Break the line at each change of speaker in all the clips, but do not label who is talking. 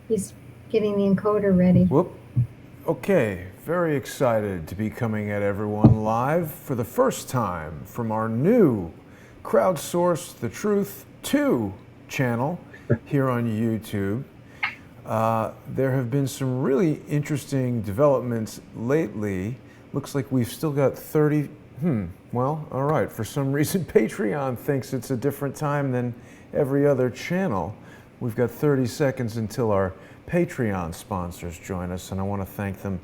He's getting the encoder ready.
Whoop. Okay, very excited to be coming at everyone live for the first time from our new Crowdsource the Truth 2 channel here on YouTube. There have been some really interesting developments lately. Looks like we've still got 30. Well, all right. For some reason, Patreon thinks it's a different time than every other channel. We've got 30 seconds until our Patreon sponsors join us, and I want to thank them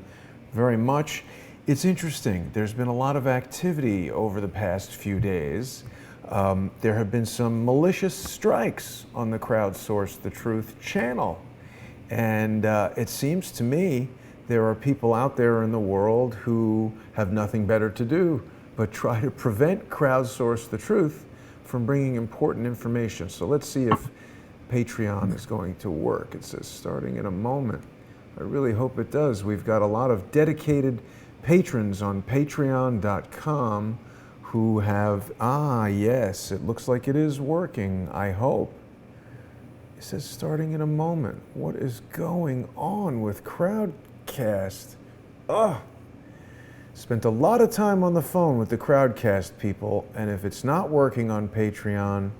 very much. It's interesting. There's been a lot of activity over the past few days. There have been some malicious strikes on the Crowdsource the Truth channel. And it seems to me there are people out there in the world who have nothing better to do but try to prevent Crowdsource the Truth from bringing important information. So let's see if Patreon is going to work. It says starting in a moment. I really hope it does. We've got a lot of dedicated patrons on patreon.com who have, yes, it looks like it is working, I hope. It says starting in a moment. What is going on with Crowdcast? Spent a lot of time on the phone with the Crowdcast people, and if it's not working on Patreon,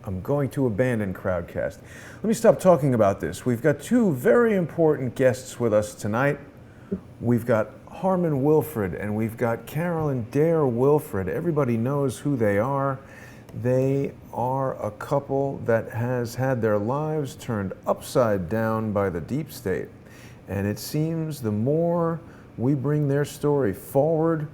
I'm going to abandon Crowdcast. Let me stop talking about this. We've got two very important guests with us tonight. We've got Harmon Wilfred and we've got Carolyn Dare Wilfred. Everybody knows who they are. They are a couple that has had their lives turned upside down by the deep state. And it seems the more we bring their story forward,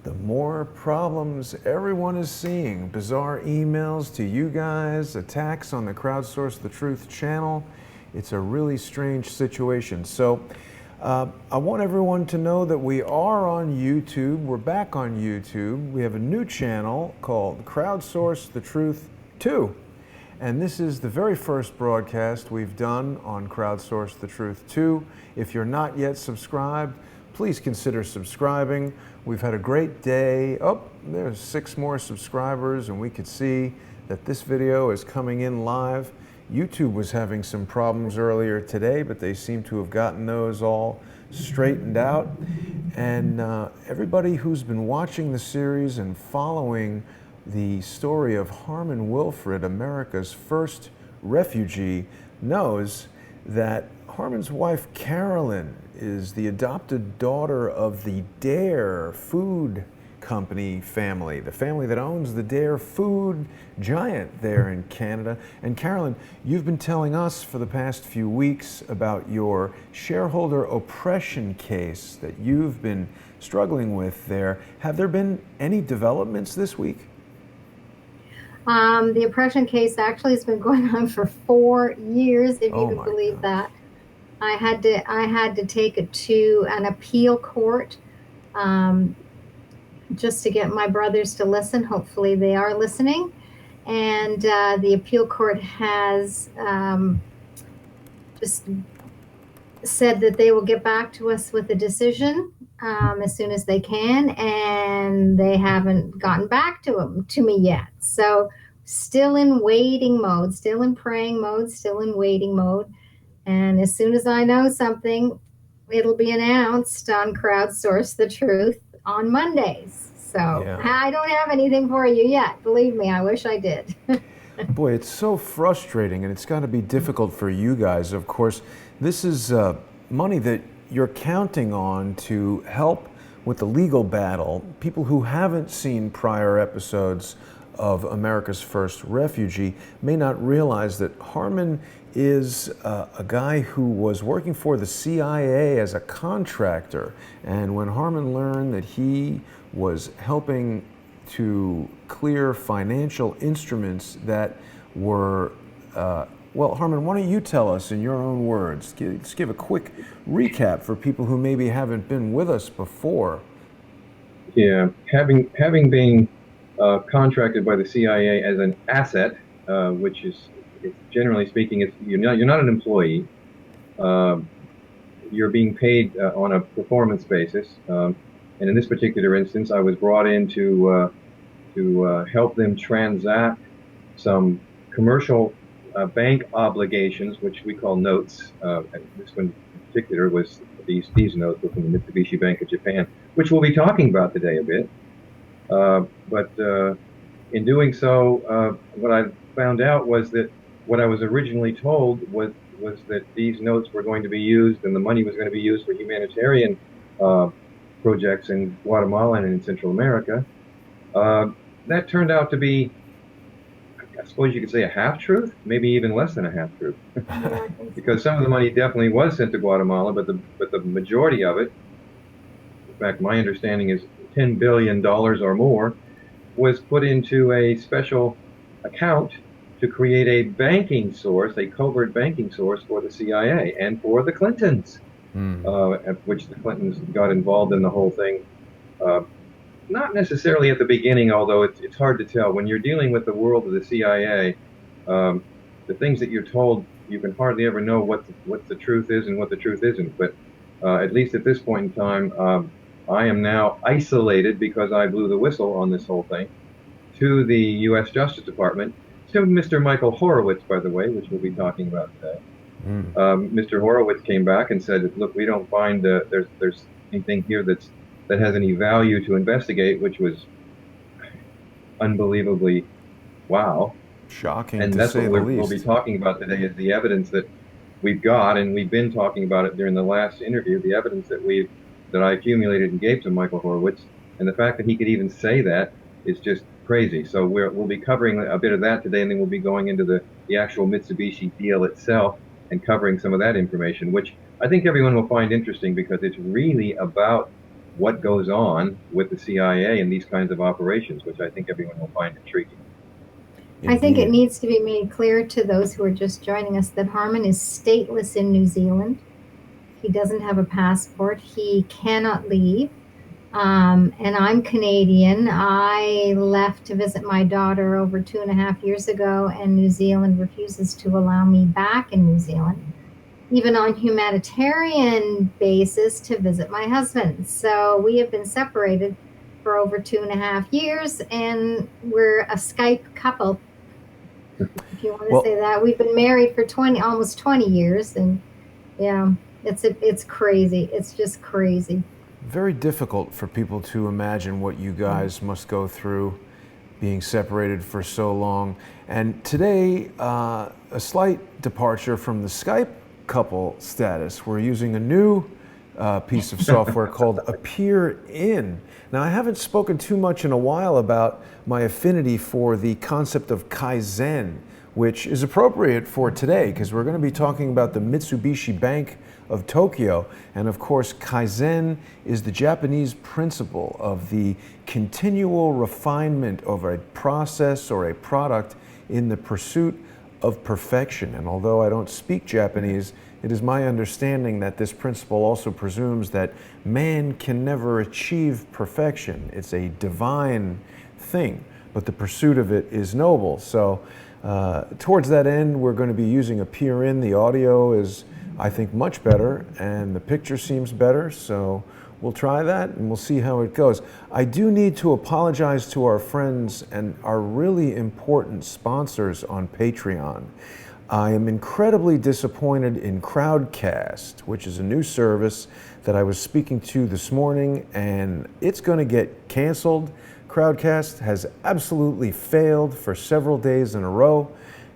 the more problems everyone is seeing. Bizarre emails to you guys, attacks on the Crowdsource the Truth channel. It's a really strange situation. So I want everyone to know that we are on YouTube. We're back on YouTube. We have a new channel called Crowdsource the Truth 2. And this is the very first broadcast we've done on Crowdsource the Truth 2. If you're not yet subscribed, please consider subscribing. We've had a great day. Oh, there's 6 more subscribers, and we could see that this video is coming in live. YouTube was having some problems earlier today, but they seem to have gotten those all straightened out. And everybody who's been watching the series and following the story of Harmon Wilfred, America's first refugee, knows that Harmon's wife, Carolyn, is the adopted daughter of the Dare Food Company family, the family that owns the Dare food giant there in Canada. And Carolyn, you've been telling us for the past few weeks about your shareholder oppression case that you've been struggling with there. Have there been any developments this week?
The oppression case actually has been going on for 4 years, if you
Oh
could
my
believe
gosh.
that. I had to take it to an appeal court, um, just to get my brothers to listen. Hopefully, they are listening. And the appeal court has just said that they will get back to us with a decision as soon as they can, and they haven't gotten back to me yet. So, still in waiting mode, still in praying mode, still in waiting mode. And as soon as I know something, it'll be announced on Crowdsource the Truth on Mondays. So
Yeah.
I don't have anything for you yet. Believe me, I wish I did.
Boy, it's so frustrating, and it's got to be difficult for you guys. Of course, this is money that you're counting on to help with the legal battle. People who haven't seen prior episodes of America's First Refugee may not realize that Harmon is a guy who was working for the CIA as a contractor. And when Harmon learned that he was helping to clear financial instruments that were, well, Harmon, why don't you tell us in your own words? Just give a quick recap for people who maybe haven't been with us before.
Yeah, having been contracted by the CIA as an asset, which is generally speaking, you're not an employee. You're being paid on a performance basis. And in this particular instance, I was brought in to help them transact some commercial bank obligations, which we call notes. And this one in particular was these notes were from the Mitsubishi Bank of Japan, which we'll be talking about today a bit. But in doing so, what I found out was that what I was originally told was that these notes were going to be used and the money was going to be used for humanitarian projects in Guatemala and in Central America. That turned out to be, I suppose you could say, a half-truth, maybe even less than a half-truth, because some of the money definitely was sent to Guatemala, but the majority of it, in fact, my understanding is $10 billion or more, was put into a special account to create a banking source, a covert banking source for the CIA and for the Clintons, at which the Clintons got involved in the whole thing. Not necessarily at the beginning, although it's hard to tell. When you're dealing with the world of the CIA, the things that you're told, you can hardly ever know what the truth is and what the truth isn't. But at least at this point in time, I am now isolated because I blew the whistle on this whole thing to the U.S. Justice Department, to Mr. Michael Horowitz, by the way, which we'll be talking about today. Mr. Horowitz came back and said, "Look, we don't find there's anything here that has any value to investigate," which was unbelievably wow.
Shocking,
and
to
that's
say
what
the
we'll
least.
be talking about today, is the evidence that we've got, and we've been talking about it during the last interview, the evidence that I accumulated and gave to Michael Horowitz, and the fact that he could even say that is just crazy. So we'll be covering a bit of that today, and then we'll be going into the actual Mitsubishi deal itself and covering some of that information, which I think everyone will find interesting, because it's really about what goes on with the CIA and these kinds of operations, which I think everyone will find intriguing.
I think it
Indeed.
needs to be made clear to those who are just joining us that Harmon is stateless in New Zealand. He doesn't have a passport. He cannot leave. And I'm Canadian. I left to visit my daughter over 2.5 years ago, and New Zealand refuses to allow me back in New Zealand, even on humanitarian basis, to visit my husband. So we have been separated for over 2.5 years, and we're a Skype couple, if you want to say that. We've been married for almost 20 years, and yeah, it's crazy. It's just crazy.
Very difficult for people to imagine what you guys must go through being separated for so long. And today, a slight departure from the Skype couple status. We're using a new piece of software called Appear In. Now, I haven't spoken too much in a while about my affinity for the concept of Kaizen, which is appropriate for today, because we're going to be talking about the Mitsubishi Bank of Tokyo. And of course, Kaizen is the Japanese principle of the continual refinement of a process or a product in the pursuit of perfection. And although I don't speak Japanese, it is my understanding that this principle also presumes that man can never achieve perfection. It's a divine thing, but the pursuit of it is noble. So towards that end, we're going to be using Appear In. The audio is, I think, much better, and the picture seems better, so we'll try that and we'll see how it goes. I do need to apologize to our friends and our really important sponsors on Patreon. I am incredibly disappointed in Crowdcast, which is a new service that I was speaking to this morning, and it's going to get canceled. Crowdcast has absolutely failed for several days in a row,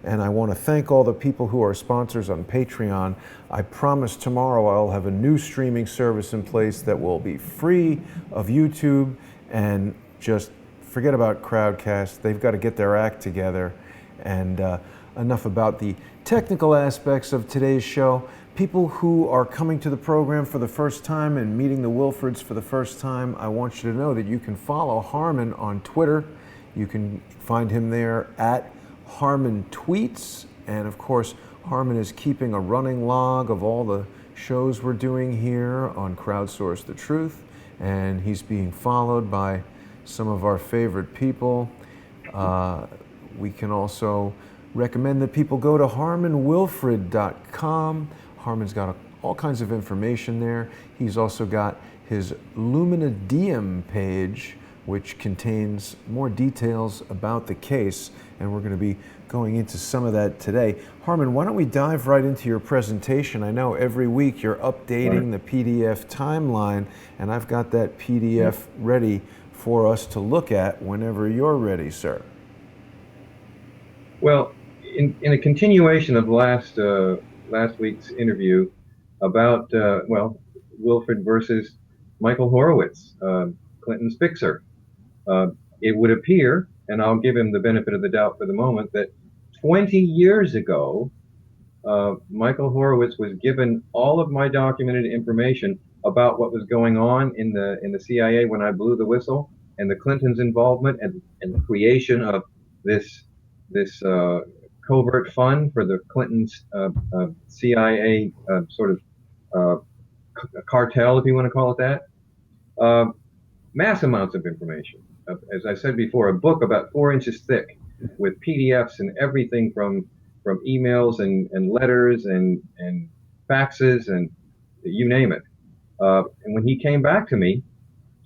and I want to thank all the people who are sponsors on Patreon. I promise tomorrow I'll have a new streaming service in place that will be free of YouTube, and just forget about Crowdcast. They've got to get their act together. And enough about the technical aspects of today's show. People who are coming to the program for the first time and meeting the Wilfreds for the first time, I want you to know that you can follow Harmon on Twitter. You can find him there at Harmon Tweets. And of course, Harmon is keeping a running log of all the shows we're doing here on Crowdsource the Truth. And he's being followed by some of our favorite people. We can also recommend that people go to harmonwilfred.com. Harmon's got all kinds of information there. He's also got his Lumina Diem page, which contains more details about the case. and we're going to be going into some of that today. Harmon, why don't we dive right into your presentation? I know every week you're updating the PDF timeline, and I've got that PDF ready for us to look at whenever you're ready, sir.
Well, in a continuation of last week's interview about Wilfred versus Michael Horowitz, Clinton's fixer, it would appear, and I'll give him the benefit of the doubt for the moment, that 20 years ago, Michael Horowitz was given all of my documented information about what was going on in the CIA when I blew the whistle, and the Clintons' involvement and the creation of this covert fund for the Clintons' CIA sort of cartel, if you want to call it that. Mass amounts of information. As I said before, a book about 4 inches thick with PDFs and everything from emails and letters and faxes and you name it. And when he came back to me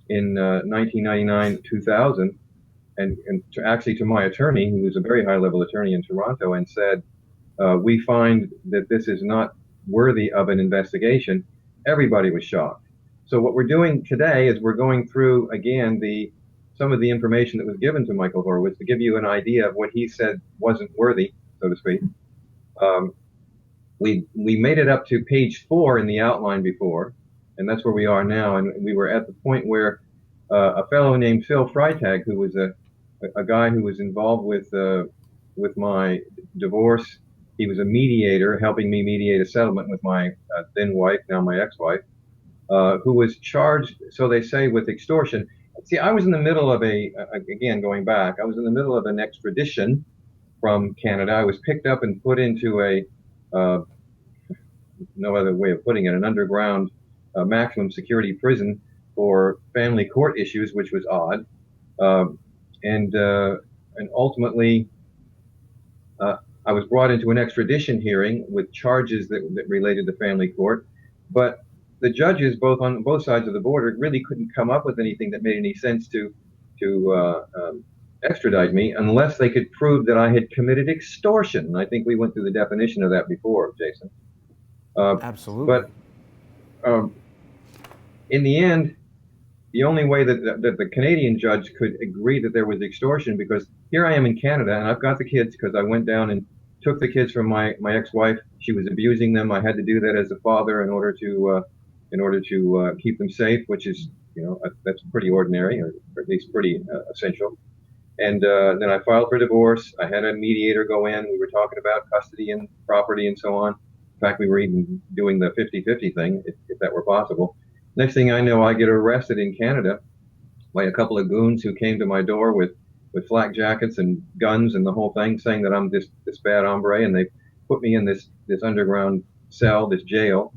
in 1999, 2000, and actually to my attorney, who was a very high-level attorney in Toronto, and said, we find that this is not worthy of an investigation, everybody was shocked. So what we're doing today is we're going through, again, some of the information that was given to Michael Horowitz to give you an idea of what he said wasn't worthy, so to speak. We made it up to page 4 in the outline before, and that's where we are now. And we were at the point where a fellow named Phil Freitag, who was a guy who was involved with my divorce. He was a mediator, helping me mediate a settlement with my then wife, now my ex-wife, who was charged, so they say, with extortion. See, I was in the middle of again, going back, I was in the middle of an extradition from Canada. I was picked up and put into no other way of putting it, an underground maximum security prison for family court issues, which was odd. And ultimately, I was brought into an extradition hearing with charges that related to family court. But the judges, on both sides of the border, really couldn't come up with anything that made any sense to extradite me unless they could prove that I had committed extortion. And I think we went through the definition of that before, Jason.
Absolutely.
But in the end, the only way that the Canadian judge could agree that there was extortion, because here I am in Canada and I've got the kids because I went down and took the kids from my ex-wife. She was abusing them. I had to do that as a father in order to keep them safe, which is, that's pretty ordinary, or at least pretty essential. And then I filed for divorce. I had a mediator go in. We were talking about custody and property and so on. In fact, we were even doing the 50-50 thing, if that were possible. Next thing I know, I get arrested in Canada by a couple of goons who came to my door with flak jackets and guns and the whole thing, saying that I'm this bad hombre, and they put me in this underground cell, this jail.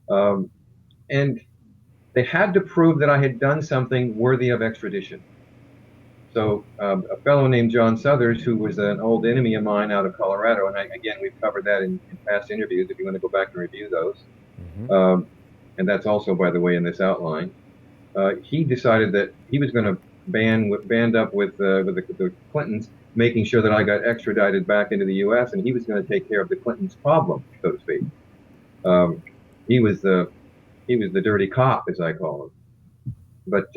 And they had to prove that I had done something worthy of extradition. So a fellow named John Southers, who was an old enemy of mine out of Colorado, and again, we've covered that in past interviews if you want to go back and review those. Mm-hmm. And that's also, by the way, in this outline. He decided that he was going to band up with the Clintons, making sure that I got extradited back into the U.S., and he was going to take care of the Clintons' problem, so to speak. He was the dirty cop, as I call him. But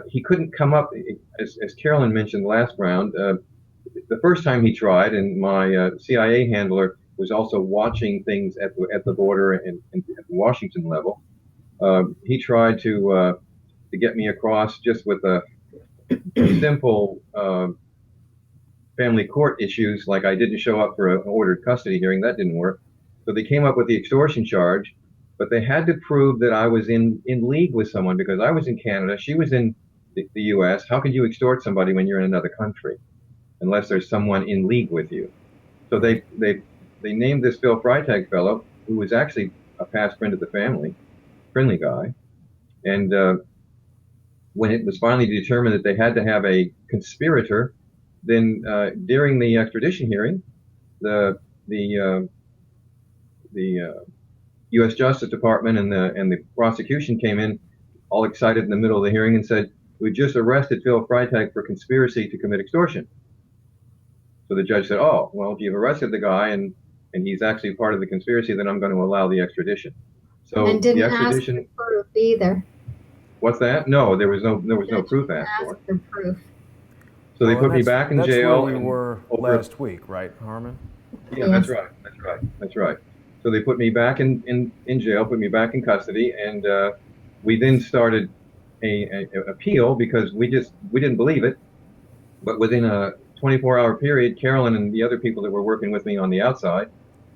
he couldn't come up, as Carolyn mentioned last round. The first time he tried, and my CIA handler was also watching things at the border and at the Washington level. He tried to get me across just with a simple family court issues, like I didn't show up for an ordered custody hearing. That didn't work. So they came up with the extortion charge, but they had to prove that I was in league with someone, because I was in Canada, she was in the U.S. How could you extort somebody when you're in another country, unless there's someone in league with you? So they named this Phil Freitag fellow, who was actually a past friend of the family, friendly guy. And when it was finally determined that they had to have a conspirator, then during the extradition hearing, the U.S. Justice Department and the prosecution came in all excited in the middle of the hearing and said, "We just arrested Phil Freitag for conspiracy to commit extortion." So the judge said, "Oh, well, if you've arrested the guy and he's actually part of the conspiracy, then I'm going to allow the extradition."
And
So the
didn't ask for
extradition,
proof either.
what's that? No, there was no
Judge
proof
didn't
asked
ask
for.
for proof.
So they
Well, and
put me back in
that's where
jail
we
and
were
over.
last week, right, Harmon?
Yeah, that's
Yes.
right. That's right. That's right. So they put me back in jail, put me back in custody, and we then started a appeal because we didn't believe it. But within a 24-hour period, Carolyn and the other people that were working with me on the outside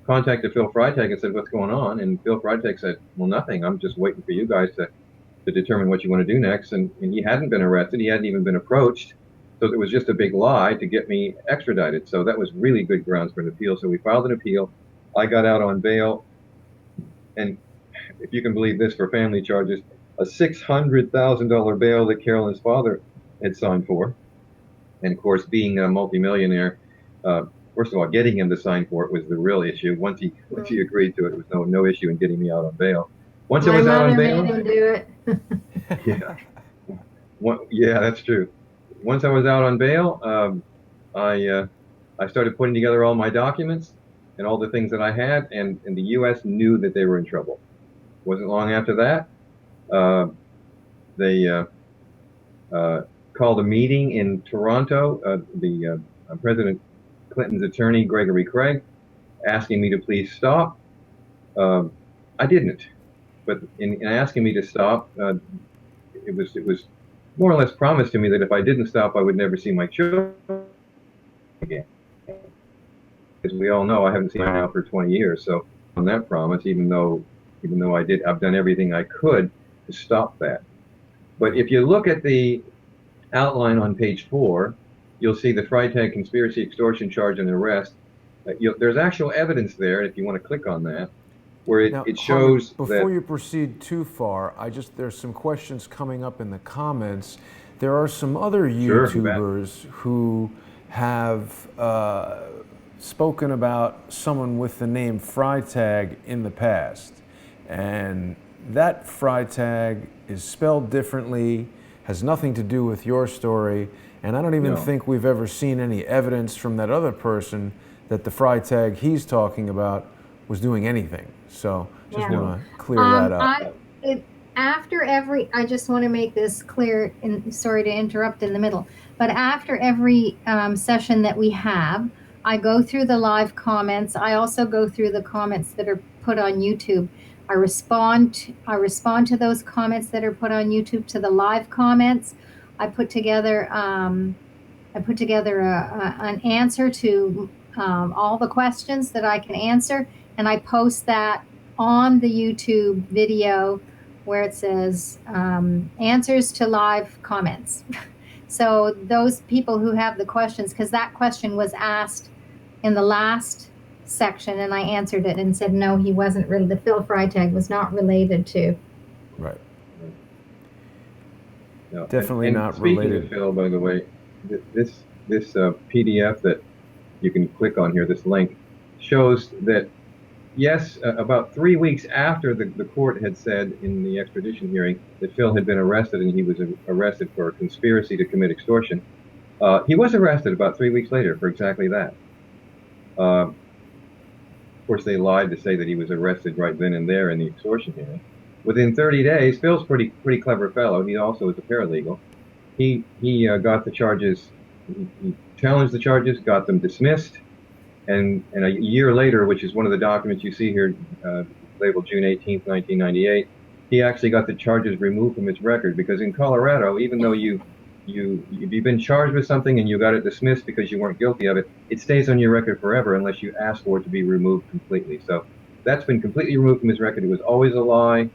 contacted Phil Freitag and said, "What's going on?" And Phil Freitag said, "Well, nothing. I'm just waiting for you guys to determine what you want to do next." And he hadn't been arrested. He hadn't even been approached. So it was just a big lie to get me extradited. So that was really good grounds for an appeal. So we filed an appeal. I got out on bail. And if you can believe this, for family charges, a $600,000 bail that Carolyn's father had signed for. And of course, being a multimillionaire, first of all, getting him to sign for it was the real issue. Once he agreed to it, it was no issue in getting me out on bail. Once I
My
was out on
mother made
bail,
him do it.
yeah, yeah, that's true. Once I was out on bail, I started putting together all my documents and all the things that I had, and the U.S. knew that they were in trouble. Wasn't long after that, they called a meeting in Toronto. President Clinton's attorney, Gregory Craig, asking me to please stop. Um, I didn't, but in asking me to stop, it was more or less promised to me that if I didn't stop, I would never see my children again. As we all know, I haven't seen them now for 20 years. So on that promise, even though I've done everything I could to stop that. But if you look at the outline on page 4, you'll see the Freitag conspiracy, extortion charge, and arrest. There's actual evidence there, if you want to click on that, where
Now,
it
Harmon,
shows
before
that.
you proceed too far, there's some questions coming up in the comments. There are some other
Sure, you bet.
YouTubers who have spoken about someone with the name Freitag in the past. And that Freitag is spelled differently, has nothing to do with your story, and I don't even
No.
think we've ever seen any evidence from that other person that the Freitag he's talking about was doing anything. So just
Yeah.
want to clear that up.
I just want to make this clear, and sorry to interrupt in the middle, but after every session that we have, I go through the live comments. I also go through the comments that are put on YouTube. I respond to those comments that are put on YouTube, to the live comments. I put together an answer to all the questions that I can answer, and I post that on the YouTube video where it says answers to live comments. So those people who have the questions, because that question was asked in the last section, and I answered it and said no, he wasn't really. The Phil Freitag was not related to.
Right.
No.
Definitely
and
not
speaking
related.
of Phil, by the way, this PDF that you can click on here, this link, shows that yes, about 3 weeks after the court had said in the extradition hearing that Phil had been arrested and he was arrested for a conspiracy to commit extortion, he was arrested about 3 weeks later for exactly that. Of course, they lied to say that he was arrested right then and there in the extortion hearing. Within 30 days, Phil's pretty clever fellow. He also is a paralegal. He got the charges. He challenged the charges, got them dismissed. And a year later, which is one of the documents you see here, labeled June 18th, 1998, he actually got the charges removed from his record, because in Colorado, even though you've been charged with something and you got it dismissed because you weren't guilty of it, it stays on your record forever unless you ask for it to be removed completely. So that's been completely removed from his record. It was always a lie.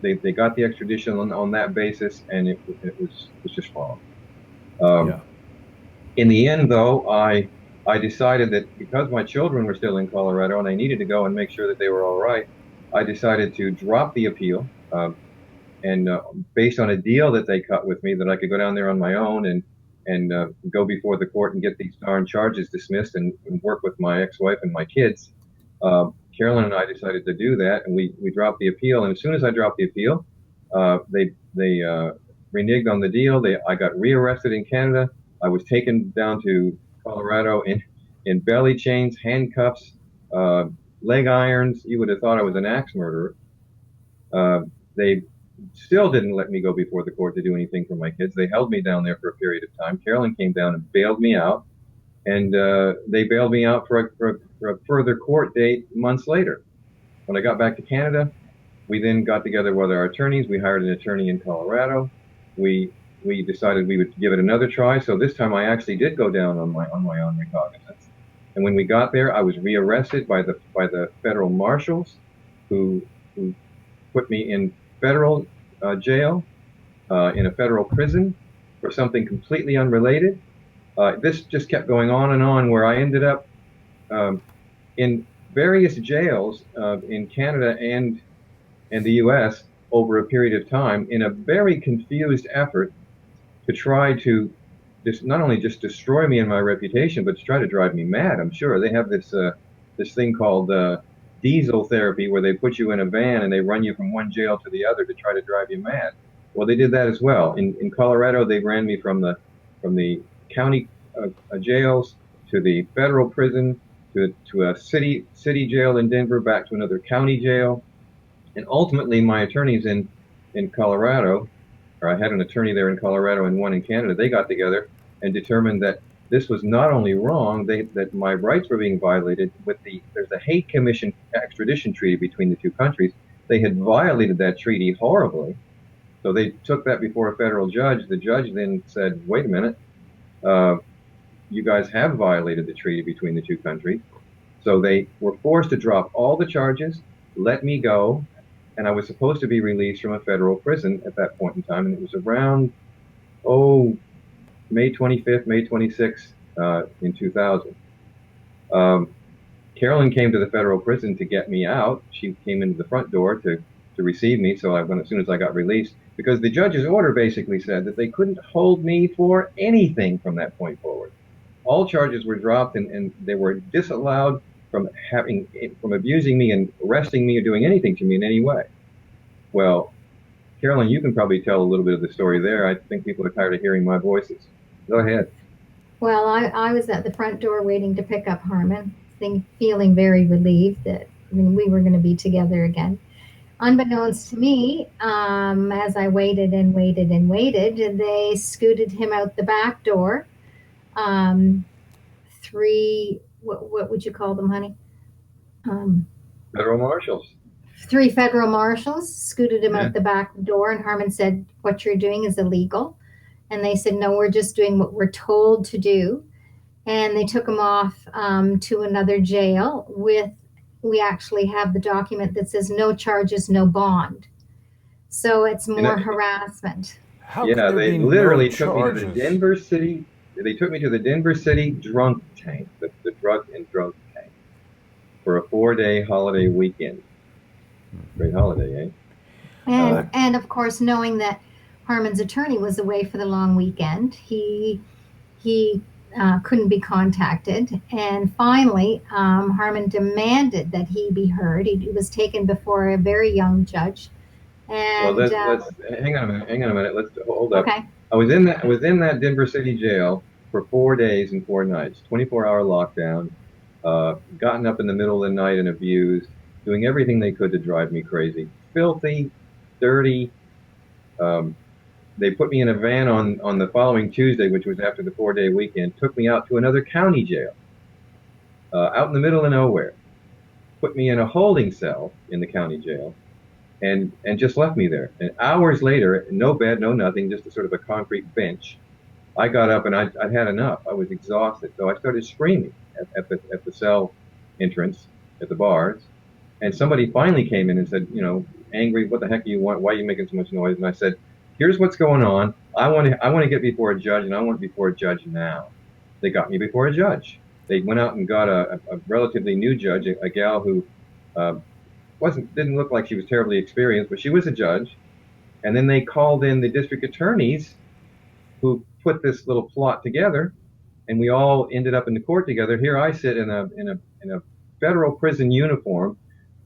They got the extradition on that basis, and it was just wrong.
Yeah.
In the end, though, I decided that because my children were still in Colorado and I needed to go and make sure that they were all right, I decided to drop the appeal. And based on a deal that they cut with me, that I could go down there on my own and go before the court and get these darn charges dismissed and work with my ex-wife and my kids. Carolyn and I decided to do that, and we dropped the appeal. And as soon as I dropped the appeal, they reneged on the deal. I got rearrested in Canada. I was taken down to Colorado in belly chains, handcuffs, uh, leg irons. You would have thought I was an axe murderer. They still didn't let me go before the court to do anything for my kids. They held me down there for a period of time. Carolyn came down and bailed me out, and they bailed me out for a further court date months later. When I got back to Canada, we then got together with our attorneys. We hired an attorney in Colorado. We we decided we would give it another try. So this time I actually did go down on my own recognizance. And when we got there, I was rearrested by the federal marshals, who put me in federal jail, in a federal prison for something completely unrelated. This just kept going on and on, where I ended up in various jails in Canada and the U.S. over a period of time, in a very confused effort to try to just not only just destroy me and my reputation, but to try to drive me mad. I'm sure they have this thing called diesel therapy, where they put you in a van and they run you from one jail to the other to try to drive you mad. Well, they did that as well. In Colorado, they ran me from the county jails to the federal prison, to a city jail in Denver, back to another county jail. And ultimately, my attorneys in Colorado, or I had an attorney there in Colorado and one in Canada, they got together and determined that this was not only wrong, that my rights were being violated. There's a hate commission extradition treaty between the two countries. They had violated that treaty horribly. So they took that before a federal judge. The judge then said, wait a minute, you guys have violated the treaty between the two countries. So they were forced to drop all the charges, let me go, and I was supposed to be released from a federal prison at that point in time. And it was around, May 25th, May 26th, in 2000. Carolyn came to the federal prison to get me out. She came into the front door to receive me. So I went as soon as I got released, because the judge's order basically said that they couldn't hold me for anything from that point forward. All charges were dropped, and they were disallowed from abusing me and arresting me or doing anything to me in any way. Well, Carolyn, you can probably tell a little bit of the story there. I think people are tired of hearing my voices. Go ahead.
Well, I was at the front door waiting to pick up Harmon, feeling very relieved that we were going to be together again. Unbeknownst to me, as I waited and waited and waited, they scooted him out the back door. What would you call them, honey?
Federal marshals.
3 federal marshals scooted him out the back door, and Harmon said, "What you're doing is illegal." And they said, "No, we're just doing what we're told to do." And they took him off to another jail we actually have the document that says no charges, no bond. So it's more harassment.
Yeah, they literally took me to the Denver City. They took me to the Denver City drunk tank, the drug and drug tank, for a 4-day holiday weekend. Great holiday, eh?
And of course, knowing that Harmon's attorney was away for the long weekend, he couldn't be contacted. And finally, Harmon demanded that he be heard. He was taken before a very young judge. And
well, let's hang on a minute. Let's hold up.
Okay.
I was in that Denver City jail for 4 days and 4 nights, 24-hour lockdown. Gotten up in the middle of the night and abused, doing everything they could to drive me crazy, filthy, dirty. They put me in a van on the following Tuesday, which was after the 4-day weekend, took me out to another county jail, out in the middle of nowhere, put me in a holding cell in the county jail, and just left me there. And hours later, no bed, no nothing, just a sort of a concrete bench, I got up and I'd had enough. I was exhausted. So I started screaming at the cell entrance, at the bars. And somebody finally came in and said, angry, "What the heck do you want? Why are you making so much noise?" And I said, "Here's what's going on. I want to get before a judge, and I want it before a judge now." They got me before a judge. They went out and got a relatively new judge, a gal who didn't look like she was terribly experienced, but she was a judge. And then they called in the district attorneys, who put this little plot together, and we all ended up in the court together. Here I sit in a federal prison uniform,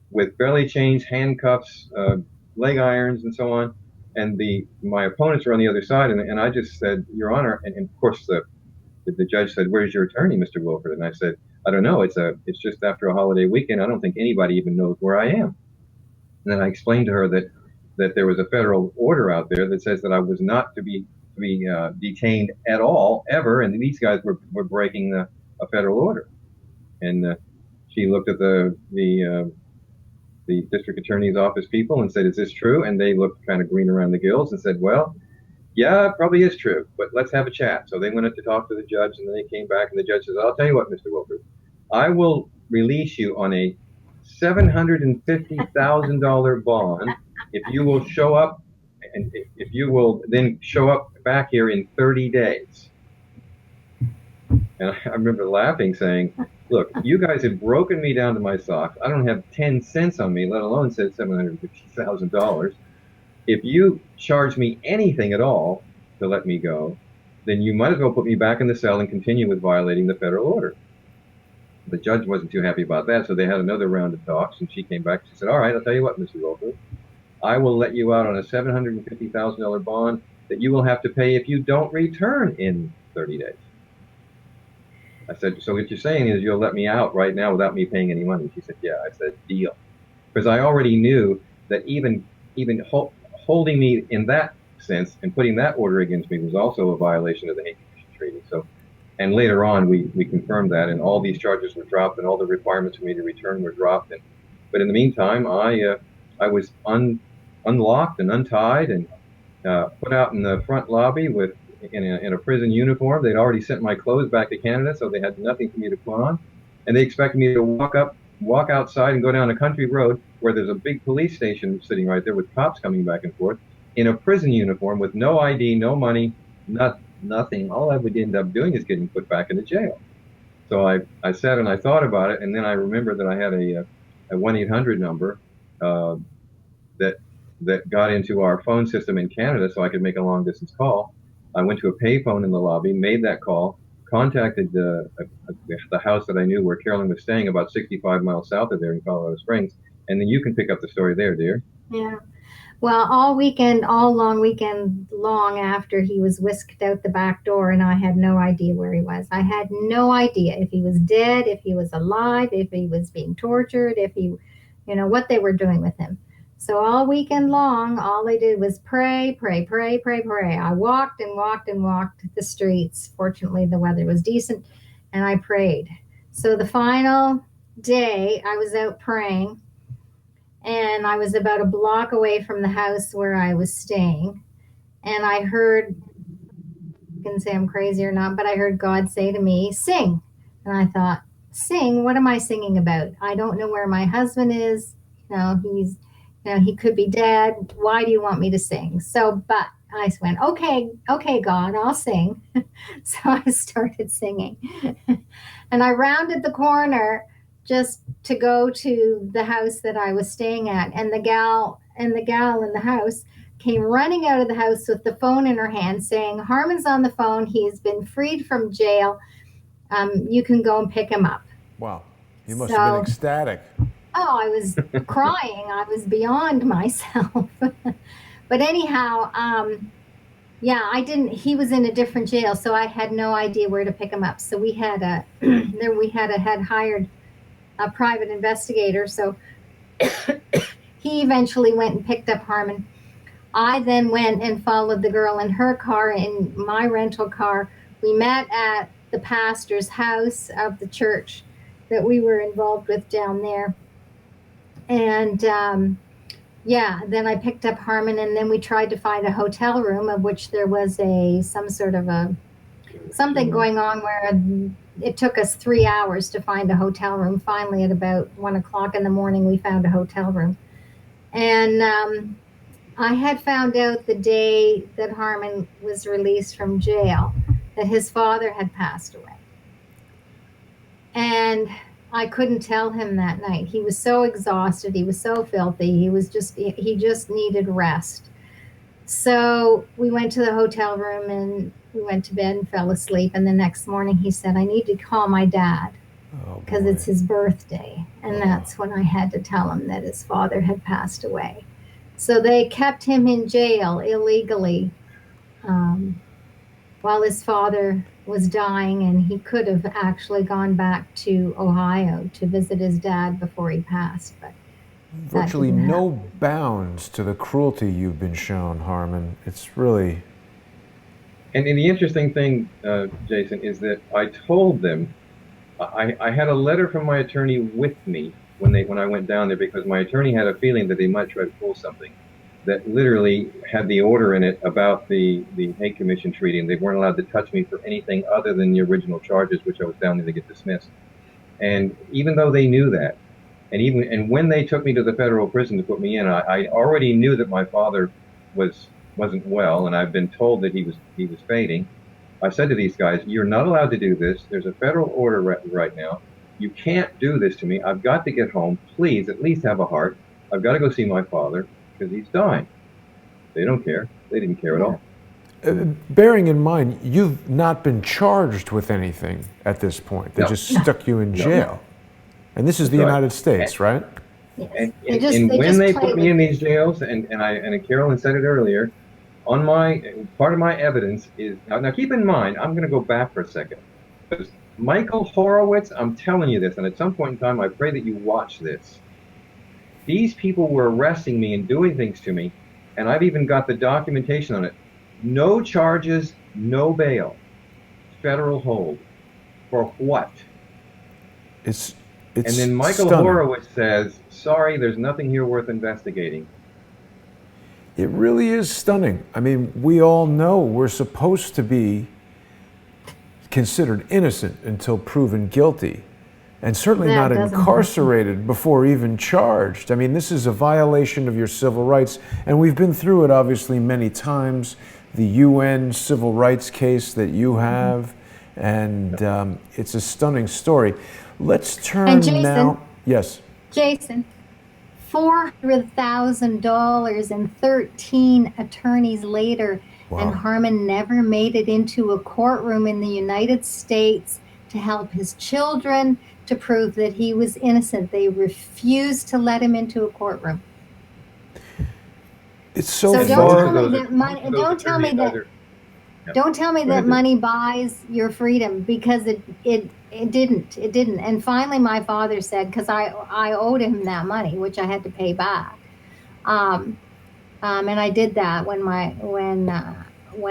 with belly chains, handcuffs, leg irons, and so on. And my opponents are on the other side, and I just said, "Your Honor," and of course the judge said, "Where's your attorney, Mr. Wilfred?" And I said, "I don't know. It's just after a holiday weekend. I don't think anybody even knows where I am." And then I explained to her that there was a federal order out there that says that I was not to be detained at all ever, and these guys were breaking a federal order. And she looked at the district attorney's office people and said, "Is this true?" And they looked kind of green around the gills and said, "Well, yeah, it probably is true, but let's have a chat." So they went up to talk to the judge, and then they came back, and the judge says, "I'll tell you what, Mr. Wilford, I will release you on a $750,000 bond if you will show up, and if you will then show up back here in 30 days." And I remember laughing, saying, "Look, you guys have broken me down to my socks. I don't have 10 cents on me, let alone said $750,000. If you charge me anything at all to let me go, then you might as well put me back in the cell and continue with violating the federal order." The judge wasn't too happy about that, so they had another round of talks, and she came back. She said, "All right, I'll tell you what, Mr. Wilford, I will let you out on a $750,000 bond that you will have to pay if you don't return in 30 days. I said, "So what you're saying is you'll let me out right now without me paying any money?" She said, "Yeah." I said, "Deal." Because I already knew that even holding me in that sense and putting that order against me was also a violation of the Hague Convention Treaty. So, and later on, we confirmed that, and all these charges were dropped, and all the requirements for me to return were dropped. But in the meantime, I was unlocked and untied and put out in the front lobby in a prison uniform. They'd already sent my clothes back to Canada, so they had nothing for me to put on, and they expected me to walk outside and go down a country road where there's a big police station sitting right there with cops coming back and forth in a prison uniform with no ID, no money, nothing. All I would end up doing is getting put back into jail. So I sat and I thought about it, and then I remembered that I had a 1-800 number uh, that got into our phone system in Canada, so I could make a long distance call. I went to a payphone in the lobby, made that call, contacted the house that I knew where Carolyn was staying, about 65 miles south of there in Colorado Springs, and then you can pick up the story there, dear.
Yeah. Well, all long weekend long after, he was whisked out the back door, and I had no idea where he was. I had no idea if he was dead, if he was alive, if he was being tortured, if he, what they were doing with him. So all weekend long, all I did was pray, pray, pray, pray, pray. I walked and walked and walked the streets. Fortunately, the weather was decent, and I prayed. So the final day, I was out praying, and I was about a block away from the house where I was staying. And I heard, you can say I'm crazy or not, but I heard God say to me, "Sing." And I thought, sing? What am I singing about? I don't know where my husband is. He could be dead. Why do you want me to sing? But I went, okay, God, I'll sing. So I started singing. And I rounded the corner just to go to the house that I was staying at, and the gal in the house came running out of the house with the phone in her hand, saying, "Harmon's on the phone. He's been freed from jail. You can go and pick him up."
Wow. You must have been ecstatic.
Oh, I was crying. I was beyond myself. But anyhow, yeah, I didn't. He was in a different jail, so I had no idea where to pick him up. So we had had hired a private investigator. So he eventually went and picked up Harmon. I then went and followed the girl in her car, in my rental car. We met at the pastor's house of the church that we were involved with down there. And then I picked up Harmon, and then we tried to find a hotel room, of which there was some sort of something going on where it took us 3 hours to find a hotel room. Finally, at about 1:00 in the morning, we found a hotel room. And I had found out the day that Harmon was released from jail that his father had passed away. And I couldn't tell him that night. He was so exhausted. He was so filthy. He just needed rest. So we went to the hotel room and we went to bed and fell asleep. And the next morning he said, "I need to call my dad because it's his birthday." And that's when I had to tell him that his father had passed away. So they kept him in jail illegally while his father was dying, and he could have actually gone back to Ohio to visit his dad before he passed, but that
Virtually
didn't
no
happen.
bounds to the cruelty you've been shown, Harmon. It's really.
And the interesting thing, Jason, is that I told them I had a letter from my attorney with me when I went down there because my attorney had a feeling that they might try to pull something that literally had the order in it about the Hague Commission treaty, and they weren't allowed to touch me for anything other than the original charges, which I was down there to get dismissed. And even though they knew that, and when they took me to the federal prison to put me in, I already knew that my father wasn't well, and I've been told that he was fading. I said to these guys, "You're not allowed to do this. There's a federal order right now. You can't do this to me. I've got to get home. Please, at least have a heart. I've got to go see my father because he's dying." They don't care. They didn't care at
Yeah.
all.
Bearing in mind, you've not been charged with anything at this point. They
No,
just stuck you in
no.
jail. And this is the
Right.
United States, right?
Yes.
And,
They
and,
just
and
they
when
just
they
play
put me
with
in
it.
these jails, and Carolyn said it earlier, on my part of my evidence is now keep in mind, I'm going to go back for a second. Because Michael Horowitz, I'm telling you this, and at some point in time, I pray that you watch this. These people were arresting me and doing things to me, and I've even got the documentation on it. No charges, no bail, federal hold. For what?
It's
And
it's
then Michael
stunning.
Horowitz says, "Sorry, there's nothing here worth investigating."
It really is stunning. I mean, we all know we're supposed to be considered innocent until proven guilty, and certainly not
That doesn't happen.
incarcerated before even charged. I mean, this is a violation of your civil rights, and we've been through it obviously many times. The UN civil rights case that you have, and it's a stunning story. Let's
And
turn
Jason,
now. Yes.
Jason, $400,000 and 13 attorneys later, and
Wow.
Harmon never made it into a courtroom in the United States to help his children, to prove that he was innocent. They refused to let him into a courtroom.
It's so
So
And
don't
most
tell
of
far.
me
those,
that
most
money.
of those
Don't tell me
attorneys
that.
either. Yeah,
Don't tell me
go
that
ahead, Jason.
money buys your freedom, because it didn't. It didn't. And finally, my father said, because I owed him that money, which I had to pay back. Um, and I did that when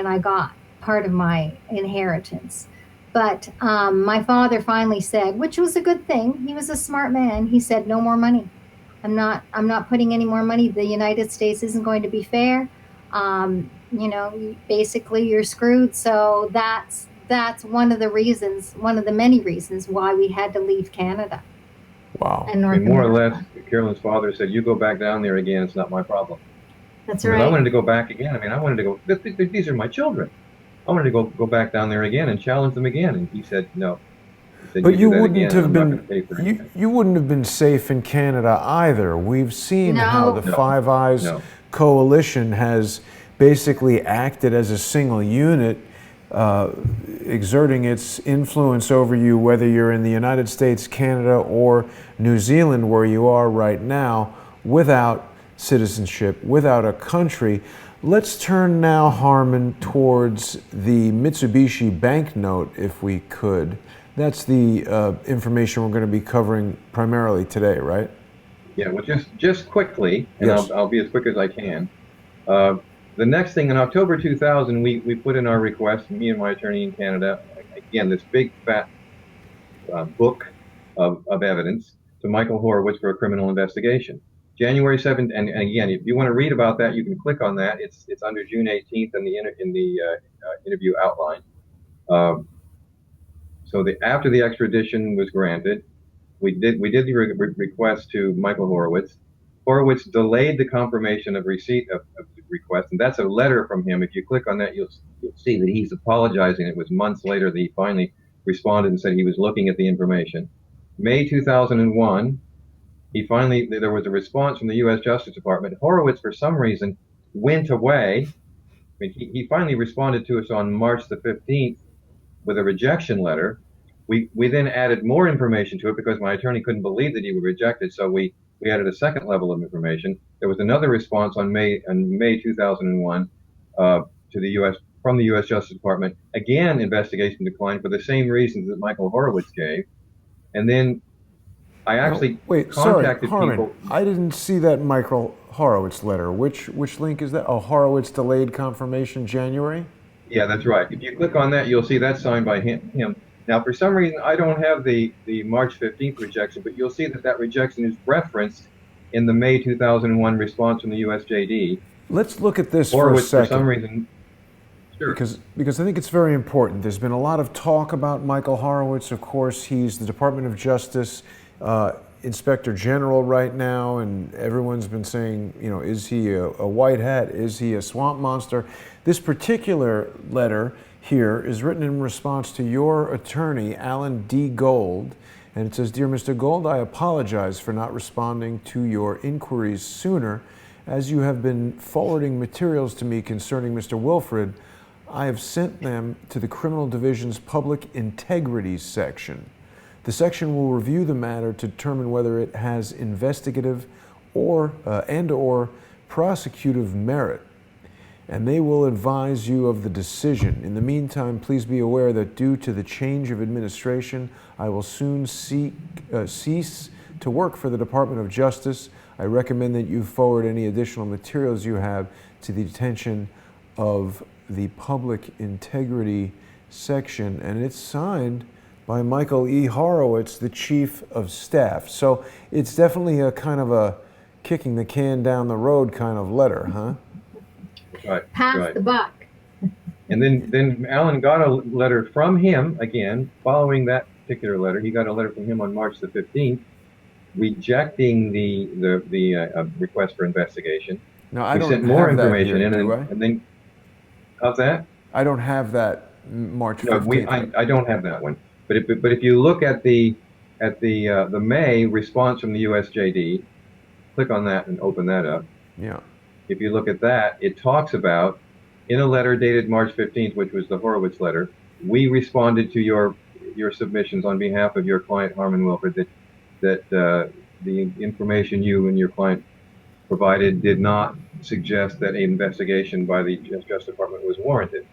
I got part of my inheritance. But my father finally said, which was a good thing. He was a smart man. He said, "No more money. I'm not putting any more money. The United States isn't going to be fair. Basically you're screwed." So that's one of the reasons, one of the many reasons why we had to leave Canada
Wow.
and
I mean,
North
more or less,
America.
Carolyn's father said, "You go back down there again. It's not my problem."
That's
Because I
right.
wanted to go back again. I mean, I wanted to go. These are my children. I wanted to go back down there again and challenge them again. And he said, "No." He said,
But
"You do
you
that
wouldn't
again, and
have
I'm not going
been
to pay for
you,
anything."
you wouldn't have been safe in Canada either. We've seen how the
No.
No,
Five Eyes
no.
coalition has basically acted as a single unit, uh, exerting its influence over you, whether you're in the United States, Canada, or New Zealand, where you are right now, without citizenship, without a country. Let's turn now, Harmon, towards the Mitsubishi banknote, if we could. That's the information we're going to be covering primarily today, right?
Yeah. Well, just quickly, and
Yes.
I'll be as quick as I can. Uh, the next thing in October 2000, we put in our request, me and my attorney in Canada, again, this big fat book of evidence to Michael Horowitz for a criminal investigation. January 7th, and again, if you want to read about that, you can click on that. It's under June 18th in the interview outline. Um, so after the extradition was granted, we did the request to Michael Horowitz. Horowitz delayed the confirmation of receipt of the request, and that's a letter from him. If you click on that, you'll see that he's apologizing. It was months later that he finally responded and said he was looking at the information. May 2001, there was a response from the U.S. Justice Department. Horowitz, for some reason, went away. I mean, he finally responded to us on March the 15th with a rejection letter. We then added more information to it because my attorney couldn't believe that he was rejected. So we added a second level of information. There was another response on May 2001 to the U.S. from the U.S. Justice Department. Again, investigation declined for the same reasons that Michael Horowitz gave. And then I
Now,
actually
wait, sorry,
contacted
Harmon.
people.
I didn't see that Michael Horowitz letter. Which link is that? Oh, Horowitz delayed confirmation January?
Yeah, that's right. If you click on that, you'll see that's signed by him. Now, for some reason, I don't have the March 15th rejection, but you'll see that that rejection is referenced in the May 2001 response from the USJD.
Let's look at this for a
Horowitz, for some
second.
reason, sure.
Because I think it's very important. There's been a lot of talk about Michael Horowitz. Of course, he's the Department of Justice Inspector General right now, and everyone's been saying, you know, is he a white hat? Is he a swamp monster? This particular letter here is written in response to your attorney, Alan D. Gold, and it says, "Dear Mr. Gold, I apologize for not responding to your inquiries sooner. As you have been forwarding materials to me concerning Mr. Wilfred, I have sent them to the Criminal Division's Public Integrity section. The section will review the matter to determine whether it has investigative or prosecutive merit, and they will advise you of the decision. In the meantime, please be aware that due to the change of administration, I will soon cease to work for the Department of Justice. I recommend that you forward any additional materials you have to the attention of the Public Integrity section," and it's signed by Michael E. Horowitz, the Chief of Staff. So it's definitely a kind of a kicking the can down the road kind of letter, huh?
Right.
Pass
right.
the buck.
And then Alan got a letter from him again, following that particular letter. He got a letter from him on March the 15th, rejecting the request for investigation.
Now, I
We
don't
sent more
have that
information
here,
in,
do I?
and then how's that?
I don't have that March
No,
15th.
I don't have that one. But if you look at the May response from the USJD, click on that and open that up.
Yeah.
If you look at that, it talks about, in a letter dated March 15th, which was the Horowitz letter, we responded to your submissions on behalf of your client Harmon Wilfred that the information you and your client provided did not suggest that an investigation by the Justice Department was warranted.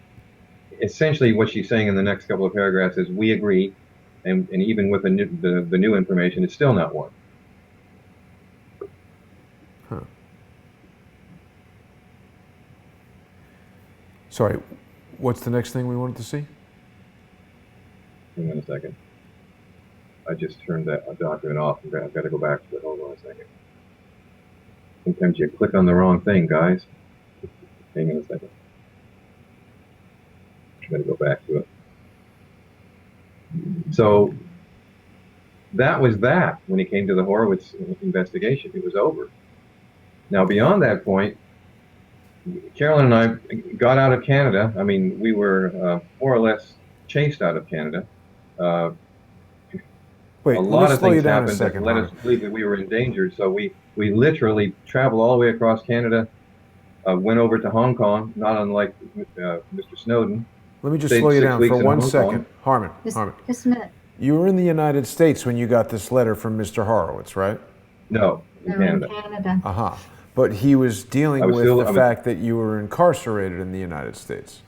Essentially, what she's saying in the next couple of paragraphs is, we agree, and even with the new information, it's still not one.
Huh. Sorry, what's the next thing we wanted to see?
Hang on a second. I just turned that document off. I've got to go back to it. Hold on a second. Sometimes you click on the wrong thing, guys. Hang on a second. I'm going to go back to it. So that was that when it came to the Horowitz investigation. It was over. Now, beyond that point, Carolyn and I got out of Canada. I mean, we were more or less chased out of Canada.
Wait,
a lot of things happened
second,
that led us to believe that we were endangered. So we literally traveled all the way across Canada, went over to Hong Kong, not unlike Mr. Snowden.
Let me just
Stayed
slow you
6
down
weeks
for
in
one
Hong
second.
Kong.
Harmon.
Just a minute.
You were in the United States when you got this letter from Mr. Horowitz, right?
No, in
They're in
Canada.
Canada.
Uh-huh. But he was dealing with the fact that you were incarcerated in the United States.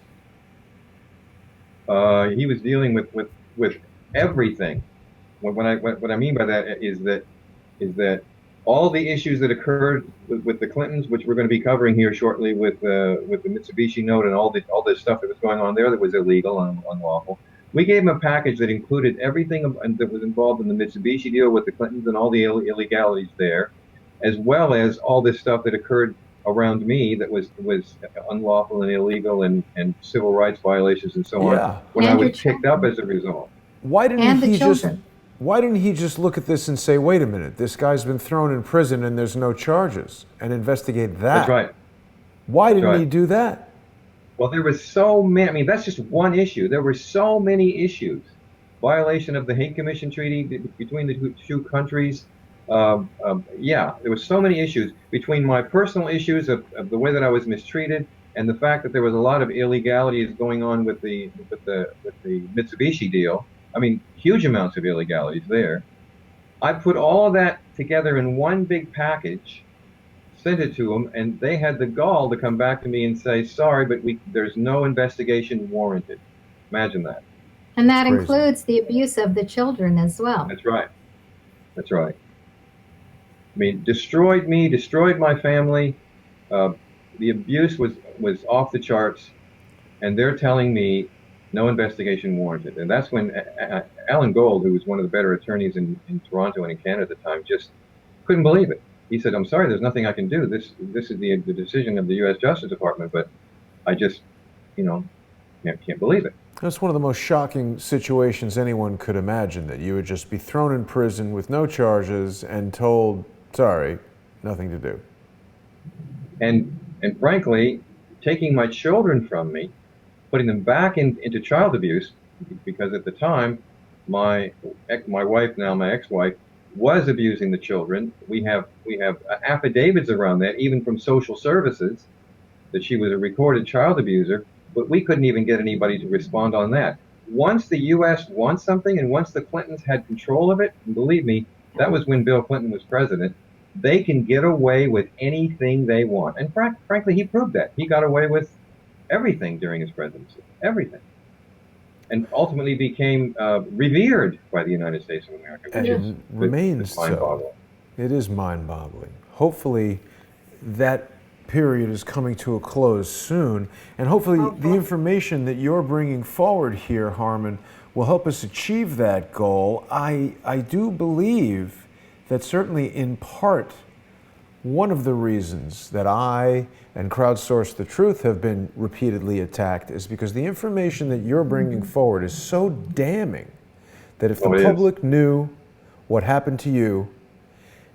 He was dealing with everything. What I mean by that is that all the issues that occurred with the Clintons, which we're going to be covering here shortly with the Mitsubishi note and all this stuff that was going on there that was illegal and unlawful. We gave him a package that included everything that was involved in the Mitsubishi deal with the Clintons and all the illegalities there, as well as all this stuff that occurred around me that was unlawful and illegal and civil rights violations and so on when I was picked up as a result.
Why didn't he just look at this and say, wait a minute, this guy's been thrown in prison and there's no charges, and investigate that?
That's right.
Why didn't he do that?
Well, there was so many. I mean, that's just one issue. There were so many issues. Violation of the Hague Commission Treaty between the two countries. Yeah, there were so many issues between my personal issues of the way that I was mistreated and the fact that there was a lot of illegalities going on with the Mitsubishi deal. I mean, huge amounts of illegalities there. I put all of that together in one big package, sent it to them, and they had the gall to come back to me and say, sorry, but there's no investigation warranted. Imagine that.
And
It's
that
crazy.
includes the abuse of the children as well.
That's right. That's right. I mean, destroyed me, destroyed my family. Uh, the abuse was off the charts, and they're telling me no investigation warranted. And that's when Alan Gold, who was one of the better attorneys in Toronto and in Canada at the time, just couldn't believe it. He said, "I'm sorry, there's nothing I can do. This is the decision of the U.S. Justice Department, but I just, you know, can't believe it."
That's one of the most shocking situations anyone could imagine, that you would just be thrown in prison with no charges and told, sorry, nothing to do.
And frankly, taking my children from me, putting them back into child abuse, because at the time, my wife, now my ex-wife, was abusing the children. We have affidavits around that, even from social services, that she was a recorded child abuser, but we couldn't even get anybody to respond on that. Once the U.S. wants something, and once the Clintons had control of it, and believe me, that was when Bill Clinton was president, they can get away with anything they want. And frankly, he proved that. He got away with everything during his presidency, everything. And ultimately became revered by the United States of America, which
And
is
remains so.
mind-boggling.
It is mind-boggling. Hopefully that period is coming to a close soon, and hopefully the information that you're bringing forward here, Harmon, will help us achieve that goal. I do believe that certainly in part, one of the reasons that I and Crowdsource the Truth have been repeatedly attacked is because the information that you're bringing forward is so damning that if the public knew what happened to you,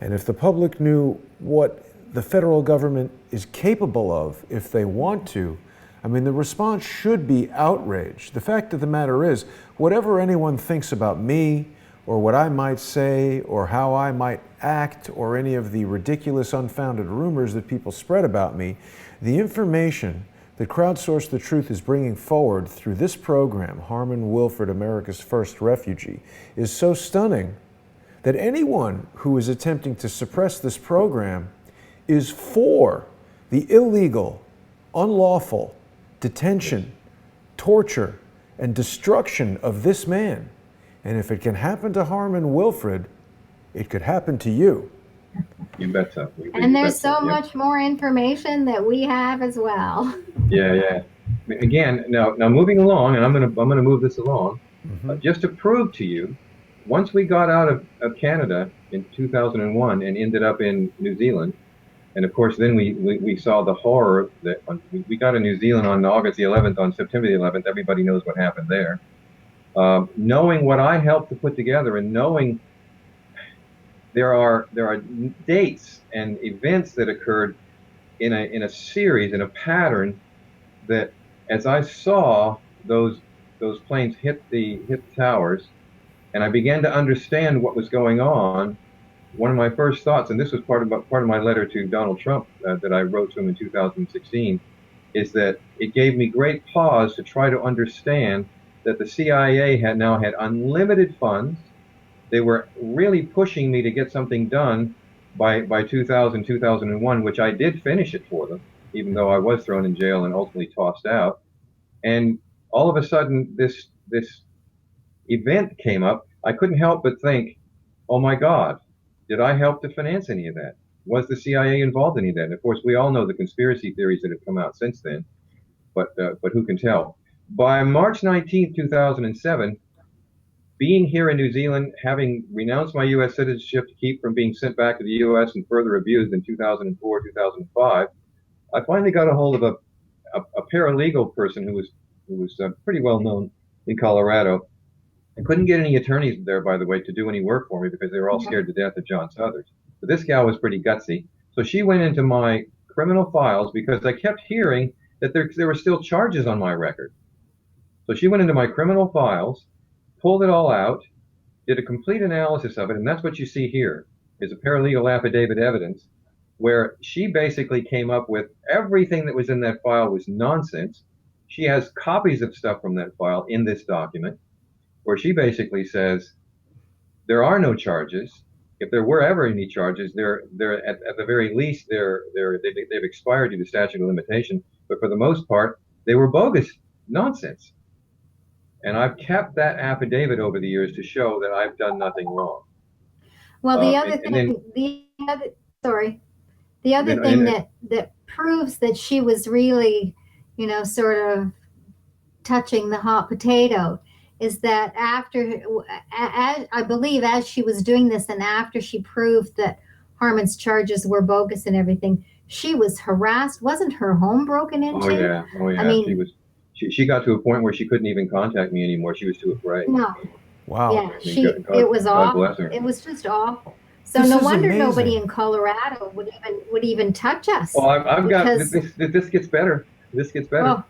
and if the public knew what the federal government is capable of if they want to, I mean, the response should be outrage. The fact of the matter is, whatever anyone thinks about me, or what I might say, or how I might act, or any of the ridiculous, unfounded rumors that people spread about me, the information that Crowdsource the Truth is bringing forward through this program, Harmon Wilfred, America's First Refugee, is so stunning that anyone who is attempting to suppress this program is for the illegal, unlawful detention, torture, and destruction of this man. And if it can happen to Harmon Wilfred, it could happen to you.
You bet so.
And there's so much more information that we have as well.
Yeah. Again, now moving along, and I'm gonna move this along, just to prove to you, once we got out of Canada in 2001 and ended up in New Zealand, and of course then we saw the horror that we got in New Zealand on August the 11th, on September the 11th. Everybody knows what happened there. Knowing what I helped to put together, and knowing there are dates and events that occurred in a series, in a pattern, that as I saw those planes hit the towers, and I began to understand what was going on, one of my first thoughts, and this was part of my letter to Donald Trump that I wrote to him in 2016, is that it gave me great pause to try to understand that the CIA now had unlimited funds. They were really pushing me to get something done by 2000, 2001, which I did finish it for them, even though I was thrown in jail and ultimately tossed out. And all of a sudden, this event came up. I couldn't help but think, oh my God, did I help to finance any of that? Was the CIA involved in any of that? And of course, we all know the conspiracy theories that have come out since then, but who can tell? By March 19th, 2007, being here in New Zealand, having renounced my U.S. citizenship to keep from being sent back to the U.S. and further abused in 2004, 2005, I finally got a hold of a paralegal person who was pretty well known in Colorado. I couldn't get any attorneys there, by the way, to do any work for me because they were all scared to death of John Suthers. But this gal was pretty gutsy. So she went into my criminal files because I kept hearing that there were still charges on my record. So she went into my criminal files, pulled it all out, did a complete analysis of it, and that's what you see here, is a paralegal affidavit evidence, where she basically came up with everything that was in that file was nonsense. She has copies of stuff from that file in this document, where she basically says there are no charges. if there were ever any charges, they're at the very least they've expired due to statute of limitation. But for the most part, they were bogus nonsense. And I've kept that affidavit over the years to show that I've done nothing wrong.
Well,
And then
sorry, the other
then
thing
and
that proves that she was really, sort of touching the hot potato is that I believe as she was doing this and after she proved that Harmon's charges were bogus and everything, she was harassed. Wasn't her home broken
Oh
into?
yeah, oh
I
yeah.
mean,
She got to a point where she couldn't even contact me anymore. She was too afraid.
no,
Wow.
yeah,
I mean,
it was
God bless
awful.
her.
It was just awful. So
This
no
is
wonder nobody
amazing.
in Colorado would even touch us
Well, I've got
because,
this gets better. This gets better.
oh,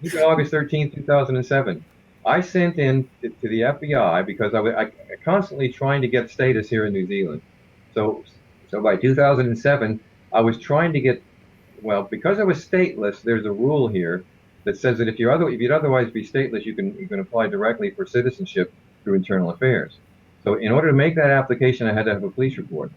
Look at August 13th, 2007. I sent in to the FBI because I constantly trying to get status here in New Zealand. So, so by 2007, I was trying to get, well, because I was stateless, there's a rule here that says that if you'd otherwise be stateless, you can apply directly for citizenship through Internal Affairs. So in order to make that application, I had to have a police report.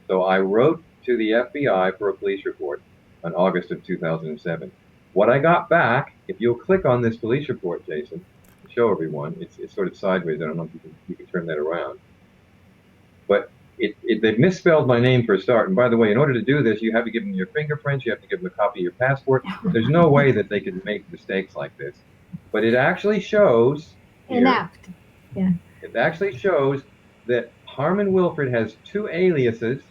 So I wrote to the FBI for a police report on August of 2007. What I got back, if you'll click on this police report, Jason, to show everyone, it's sort of sideways. I don't know if you can turn that around. But they've misspelled my name for a start. And by the way, in order to do this, you have to give them your fingerprints. You have to give them a copy of your passport. There's no way that they can make mistakes like this. But it actually shows here,
inept. Yeah.
it actually shows that Harmon Wilfred has two aliases,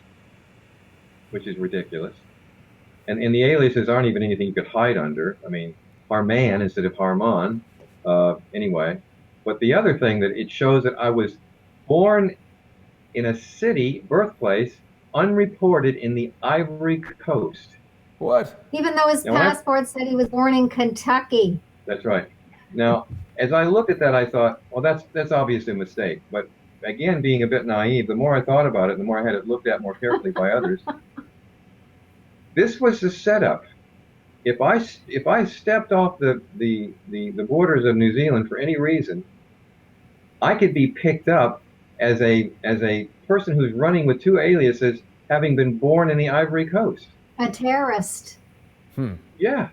which is ridiculous. And the aliases aren't even anything you could hide under. I mean, Harman instead of Harmon. Anyway, but the other thing that it shows that I was born in a city, birthplace, unreported in the Ivory Coast.
What?
Even though his
Now,
passport said he was born in Kentucky.
that's right. Now, as I looked at that, I thought, well, that's obviously a mistake. But again, being a bit naive, the more I thought about it, the more I had it looked at more carefully by others. This was the setup. If I stepped off the borders of New Zealand for any reason, I could be picked up as a person who's running with two aliases, having been born in the Ivory Coast.
A terrorist.
Yeah.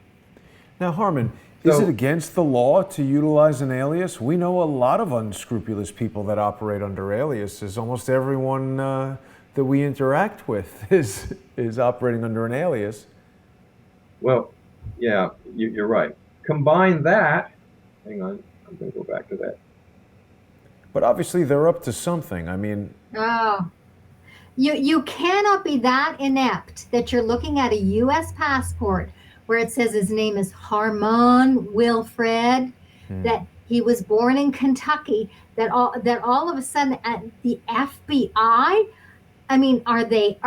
Now, Harmon, is
So-
it against the law to utilize an alias? We know a lot of unscrupulous people that operate under aliases. Almost everyone that we interact with is operating under an alias.
Well, yeah, you're right. Combine that. Hang on, I'm going to go back to that.
But obviously they're up to something. I mean,
Oh. You cannot be that inept that you're looking at a U.S. passport where it says his name is Harmon Wilfred, that he was born in Kentucky, that all of a sudden at the FBI, I mean, are they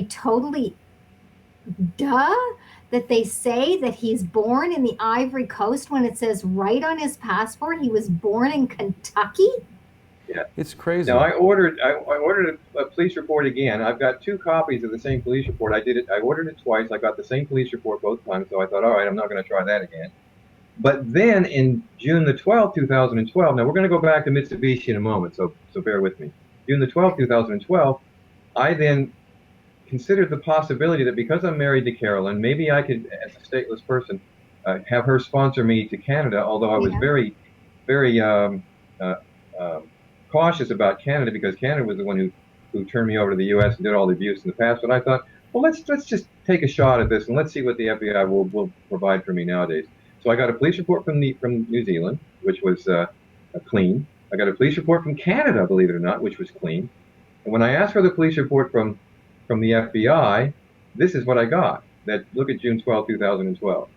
totally duh that they say that he's born in the Ivory Coast when it says right on his passport he was born in Kentucky?
Yeah.
it's crazy.
Now I ordered a police report again. I've got two copies of the same police report. I ordered it twice. I got the same police report both times. So I thought, all right, I'm not going to try that again. But then in June the 12th, 2012. Now we're going to go back to Mitsubishi in a moment. So bear with me. June the 12th, 2012. I then considered the possibility that because I'm married to Carolyn, maybe I could, as a stateless person, have her sponsor me to Canada. Although I was very, very cautious about Canada because Canada was the one who turned me over to the U.S. and did all the abuse in the past. But I thought, well, let's just take a shot at this and let's see what the FBI will provide for me nowadays. So I got a police report from New Zealand, which was clean. I got a police report from Canada, believe it or not, which was clean. And when I asked for the police report from the FBI, this is what I got. Look at June 12, 2012.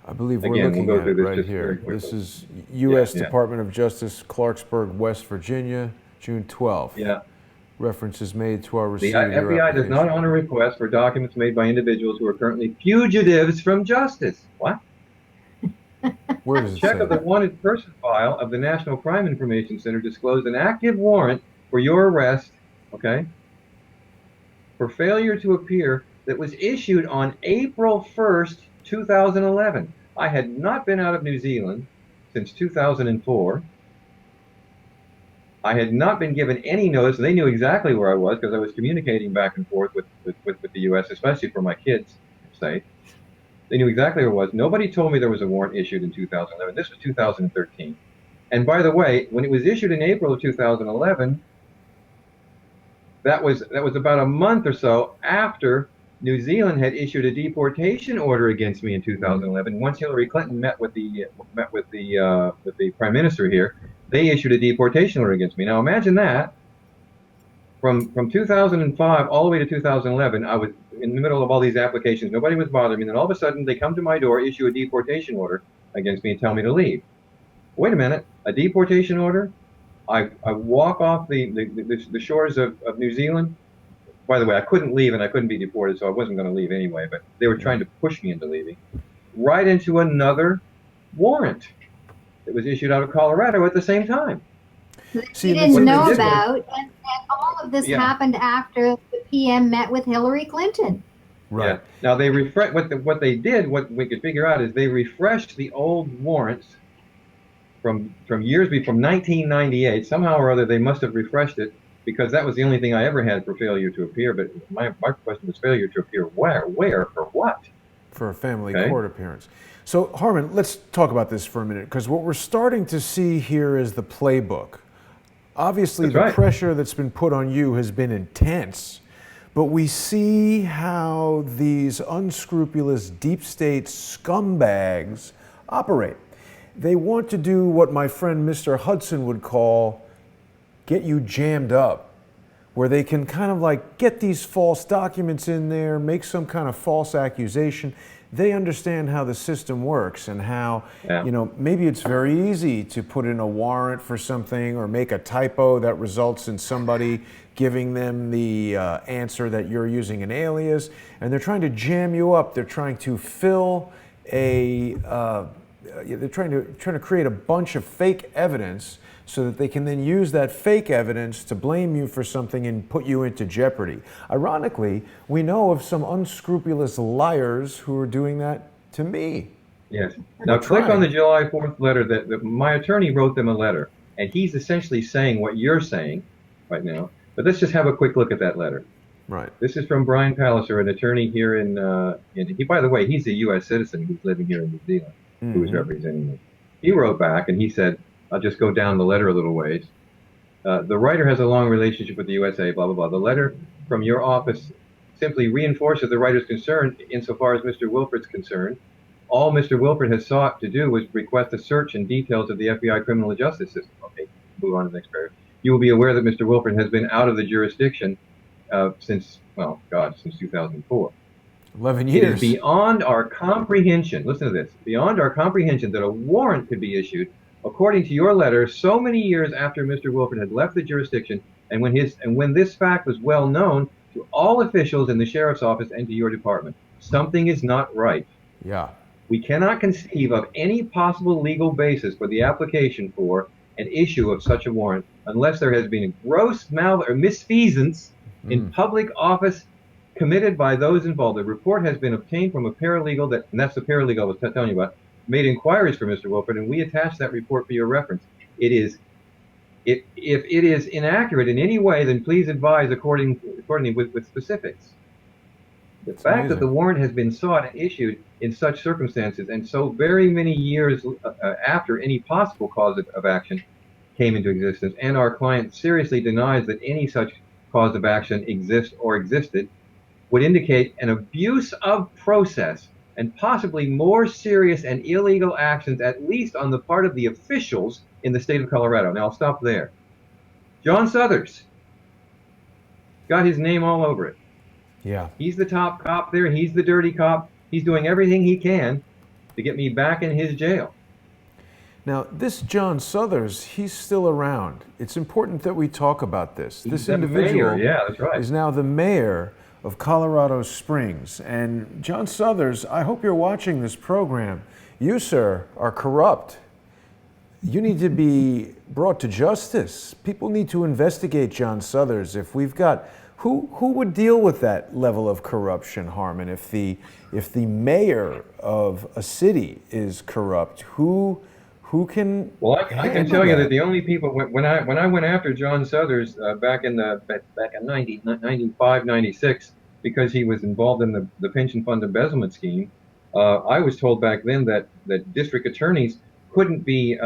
I believe we're
Again,
looking
we'll go
at
through
it
this
right
just
here.
very quickly.
This is U.S.
Yeah.
Department of Justice, Clarksburg, West Virginia, June 12th.
Yeah.
References made to our
The
receipt of your
FBI does not
application.
honor requests for documents made by individuals who are currently fugitives from justice. What?
Where does it
Check
say
of the
that?
wanted person file of the National Crime Information Center disclosed an active warrant for your arrest, okay, for failure to appear that was issued on April 1st, 2011. I had not been out of New Zealand since 2004. I had not been given any notice. They knew exactly where I was because I was communicating back and forth with the U.S., especially for my kids' sake. They knew exactly where I was. Nobody told me there was a warrant issued in 2011. This was 2013. And by the way, when it was issued in April of 2011, that was about a month or so after New Zealand had issued a deportation order against me in 2011. Once Hillary Clinton met with the Prime Minister here, they issued a deportation order against me. Now imagine that. From 2005 all the way to 2011, I was in the middle of all these applications. Nobody was bothering me. And then all of a sudden, they come to my door, issue a deportation order against me, and tell me to leave. Wait a minute, a deportation order? I walk off the shores of New Zealand. By the way, I couldn't leave and I couldn't be deported, so I wasn't going to leave anyway. But they were trying to push me into leaving. Right into another warrant that was issued out of Colorado at the same time.
See, didn't know about, and all of this happened after the PM met with Hillary Clinton.
Right.
Yeah. Now they what they did. What we could figure out is they refreshed the old warrants from years before, from 1998. Somehow or other, they must have refreshed it because that was the only thing I ever had for failure to appear. But my question was failure to appear where, for what?
For a family court appearance. So Harmon, let's talk about this for a minute, because what we're starting to see here is the playbook. Obviously, the pressure that's been put on you has been intense, but we see how these unscrupulous deep state scumbags operate. They want to do what my friend Mr. Hudson would call get you jammed up, where they can kind of like get these false documents in there, make some kind of false accusation. They understand how the system works and how, you know, maybe it's very easy to put in a warrant for something or make a typo that results in somebody giving them the answer that you're using an alias, and they're trying to jam you up. They're trying to fill a, they're trying to create a bunch of fake evidence so that they can then use that fake evidence to blame you for something and put you into jeopardy. Ironically, we know of some unscrupulous liars who are doing that to me.
Yes. Now click on the July 4th letter that my attorney wrote them a letter, and he's essentially saying what you're saying right now. But let's just have a quick look at that letter.
Right.
This is from Brian Palliser, an attorney here he, by the way, he's a U.S. citizen who's living here in New Zealand, who is representing me. He wrote back and he said, I'll just go down the letter a little ways. The writer has a long relationship with the USA, blah, blah, blah. The letter from your office simply reinforces the writer's concern insofar as Mr. Wilfred's concerned. All Mr. Wilfred has sought to do was request a search and details of the FBI criminal justice system. Okay, move on to the next paragraph. You will be aware that Mr. Wilfred has been out of the jurisdiction since 2004.
11 years.
It is beyond our comprehension, listen to this, beyond our comprehension that a warrant could be issued according to your letter so many years after Mr. Wilfred had left the jurisdiction and when this fact was well known to all officials in the sheriff's office and to your department. Something is not right.
Yeah.
We cannot conceive of any possible legal basis for the application for an issue of such a warrant unless there has been a gross misfeasance in public office committed by those involved. The report has been obtained from a paralegal and that's the paralegal I was telling you about, made inquiries for Mr. Wilfred, and we attached that report for your reference. If it is inaccurate in any way, then please advise accordingly with specifics. The fact that the warrant has been sought and issued in such circumstances and so very many years after any possible cause of action came into existence, and our client seriously denies that any such cause of action exists or existed, would indicate an abuse of process and possibly more serious and illegal actions, at least on the part of the officials in the state of Colorado. Now, I'll stop there. John Suthers got his name all over it.
Yeah.
He's the top cop there. He's the dirty cop. He's doing everything he can to get me back in his jail.
Now, this John Suthers, he's still around. It's important that we talk about this. This individual is now the mayor of Colorado Springs. And John Suthers, I hope you're watching this program. You, sir, are corrupt. You need to be brought to justice. People need to investigate John Suthers. If we've got, who would deal with that level of corruption, Harmon? If the mayor of a city is corrupt, who Who can
Well, I can
handle
tell you that
that?
the only people when I went after John Suthers back in 95, 96, because he was involved in the pension fund embezzlement scheme, I was told back then that district attorneys couldn't be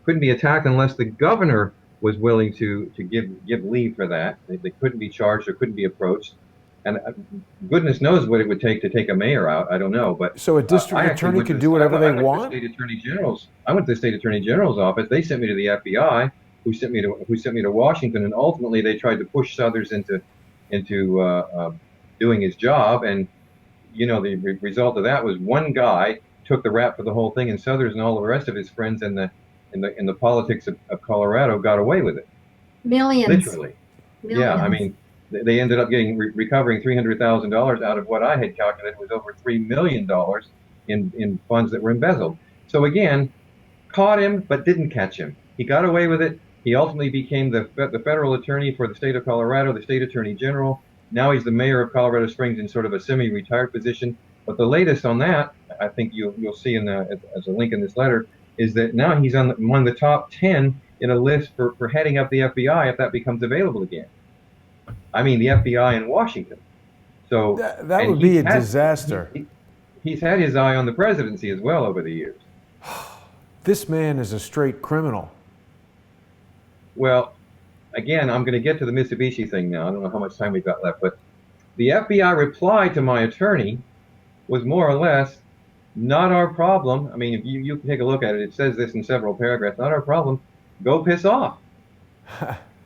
couldn't be attacked unless the governor was willing to give leave for that. They couldn't be charged or couldn't be approached, and goodness knows what it would take to take a mayor out. I don't know, but
So a district
I actually
attorney
went
could
to
do whatever they
I went to the
want?
state attorney general's. I went to the state attorney general's office. They sent me to the FBI, who sent me to Washington, and ultimately they tried to push Suthers into doing his job. And the result of that was one guy took the rap for the whole thing, and Suthers and all the rest of his friends in the politics of Colorado got away with it,
Millions,
literally. Yeah, I
millions.
mean, they ended up recovering $300,000 out of what I had calculated was over $3 million in funds that were embezzled. So again, caught him but didn't catch him. He got away with it. He ultimately became the federal attorney for the state of Colorado, the state attorney general. Now he's the mayor of Colorado Springs in sort of a semi-retired position. But the latest on that, I think you'll see as a link in this letter, is that now he's on one of the top 10 in a list for heading up the FBI if that becomes available again. I mean, the FBI in Washington. So,
That
and
would be a disaster.
he's had his eye on the presidency as well over the years.
This man is a straight criminal.
Well, again, I'm going to get to the Mitsubishi thing now. I don't know how much time we've got left, but the FBI reply to my attorney was more or less not our problem. I mean, if you take a look at it, it says this in several paragraphs. Not our problem. Go piss off.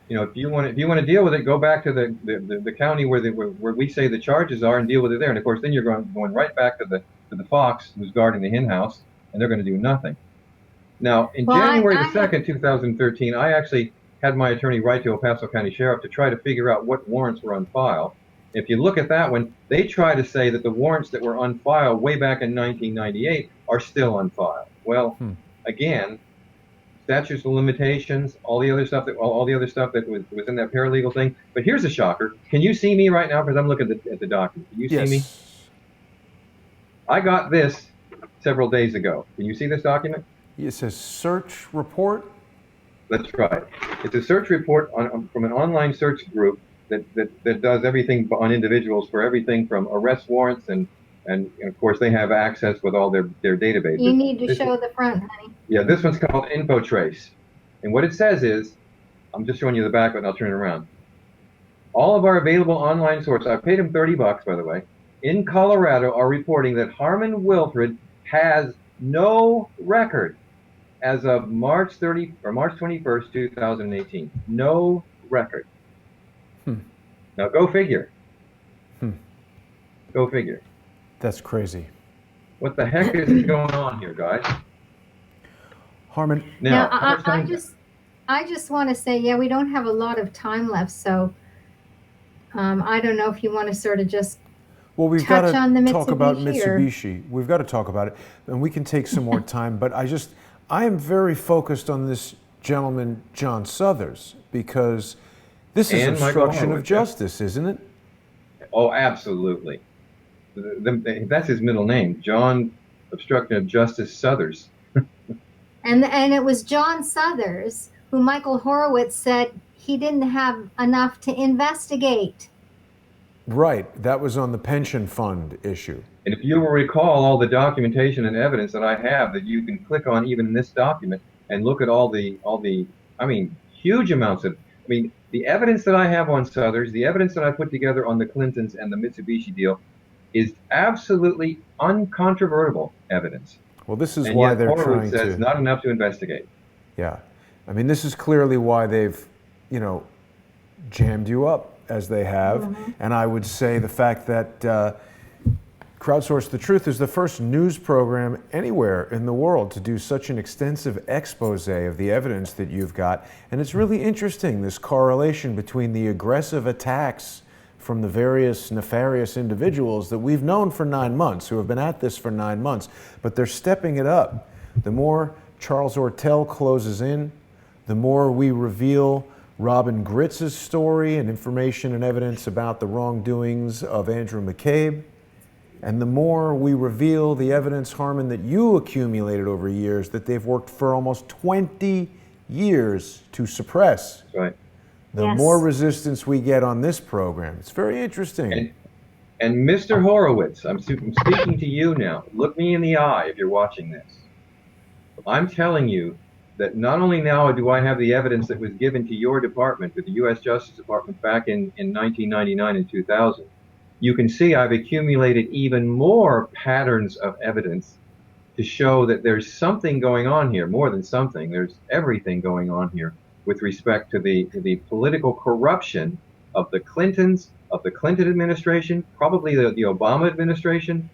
If you want to deal with it, go back to the county where we say the charges are and deal with it there. And of course, then you're going right back to the fox who's guarding the hen house, and they're going to do nothing. Now, in
Well,
January the 2nd, 2013, I actually had my attorney write to El Paso County Sheriff to try to figure out what warrants were on file. If you look at that one, they try to say that the warrants that were on file way back in 1998 are still on file. Well, again, statutes of limitations, all the other stuff that was in that paralegal thing. But here's a shocker. Can you see me right now? Because I'm looking at the document. Can you see me? I got this several days ago. Can you see this document?
It says search report.
That's right. It's a search report from an online search group that does everything on individuals for everything from arrest warrants and of course they have access with all their databases.
You need to show the front, honey.
Yeah, this one's called InfoTrace. And what it says is, I'm just showing you the back, but I'll turn it around. All of our available online sources, I paid him $30, by the way, in Colorado are reporting that Harmon Wilfred has no record as of March 21st, 2018. No record. Now go figure. Go figure.
That's crazy.
What the heck is going on here, guys?
Harmon.
Now I just want to say, yeah, we don't have a lot of time left, so I don't know if you want to sort of just
We've got
touch
to
on the
talk about
Mitsubishi,
Mitsubishi. We've got to talk about it, and we can take some more time. But I am very focused on this gentleman, John Suthers, because this is obstruction of justice, isn't it?
Oh, absolutely. That's his middle name, John Obstruction of Justice Suthers.
and it was John Suthers who Michael Horowitz said he didn't have enough to investigate.
Right. That was on the pension fund issue.
And if you will recall all the documentation and evidence that I have that you can click on even in this document and look at all the huge amounts of, the evidence that I have on Suthers, the evidence that I put together on the Clintons and the Mitsubishi deal is absolutely uncontrovertible evidence.
Well, this is why they're trying to.
Says not enough to investigate.
Yeah. This is clearly why they've, jammed you up as they have. Mm-hmm. And I would say the fact that Crowdsource the Truth is the first news program anywhere in the world to do such an extensive expose of the evidence that you've got. And it's really interesting, this correlation between the aggressive attacks from the various nefarious individuals that we've known for 9 months, who have been at this for 9 months, but they're stepping it up. The more Charles Ortel closes in, the more we reveal Robin Gritz's story and information and evidence about the wrongdoings of Andrew McCabe. And the more we reveal the evidence, Harmon, that you accumulated over years, that they've worked for almost 20 years to suppress,
That's right.
the
Yes.
more resistance we get on this program. It's very interesting.
And Mr. Horowitz, I'm speaking to you now. Look me in the eye if you're watching this. I'm telling you that not only now do I have the evidence that was given to your department, to the U.S. Justice Department back in 1999 and 2000, you can see I've accumulated even more patterns of evidence to show that there's something going on here, more than something. There's everything going on here with respect to the political corruption of the Clintons, of the Clinton administration, probably the Obama administration.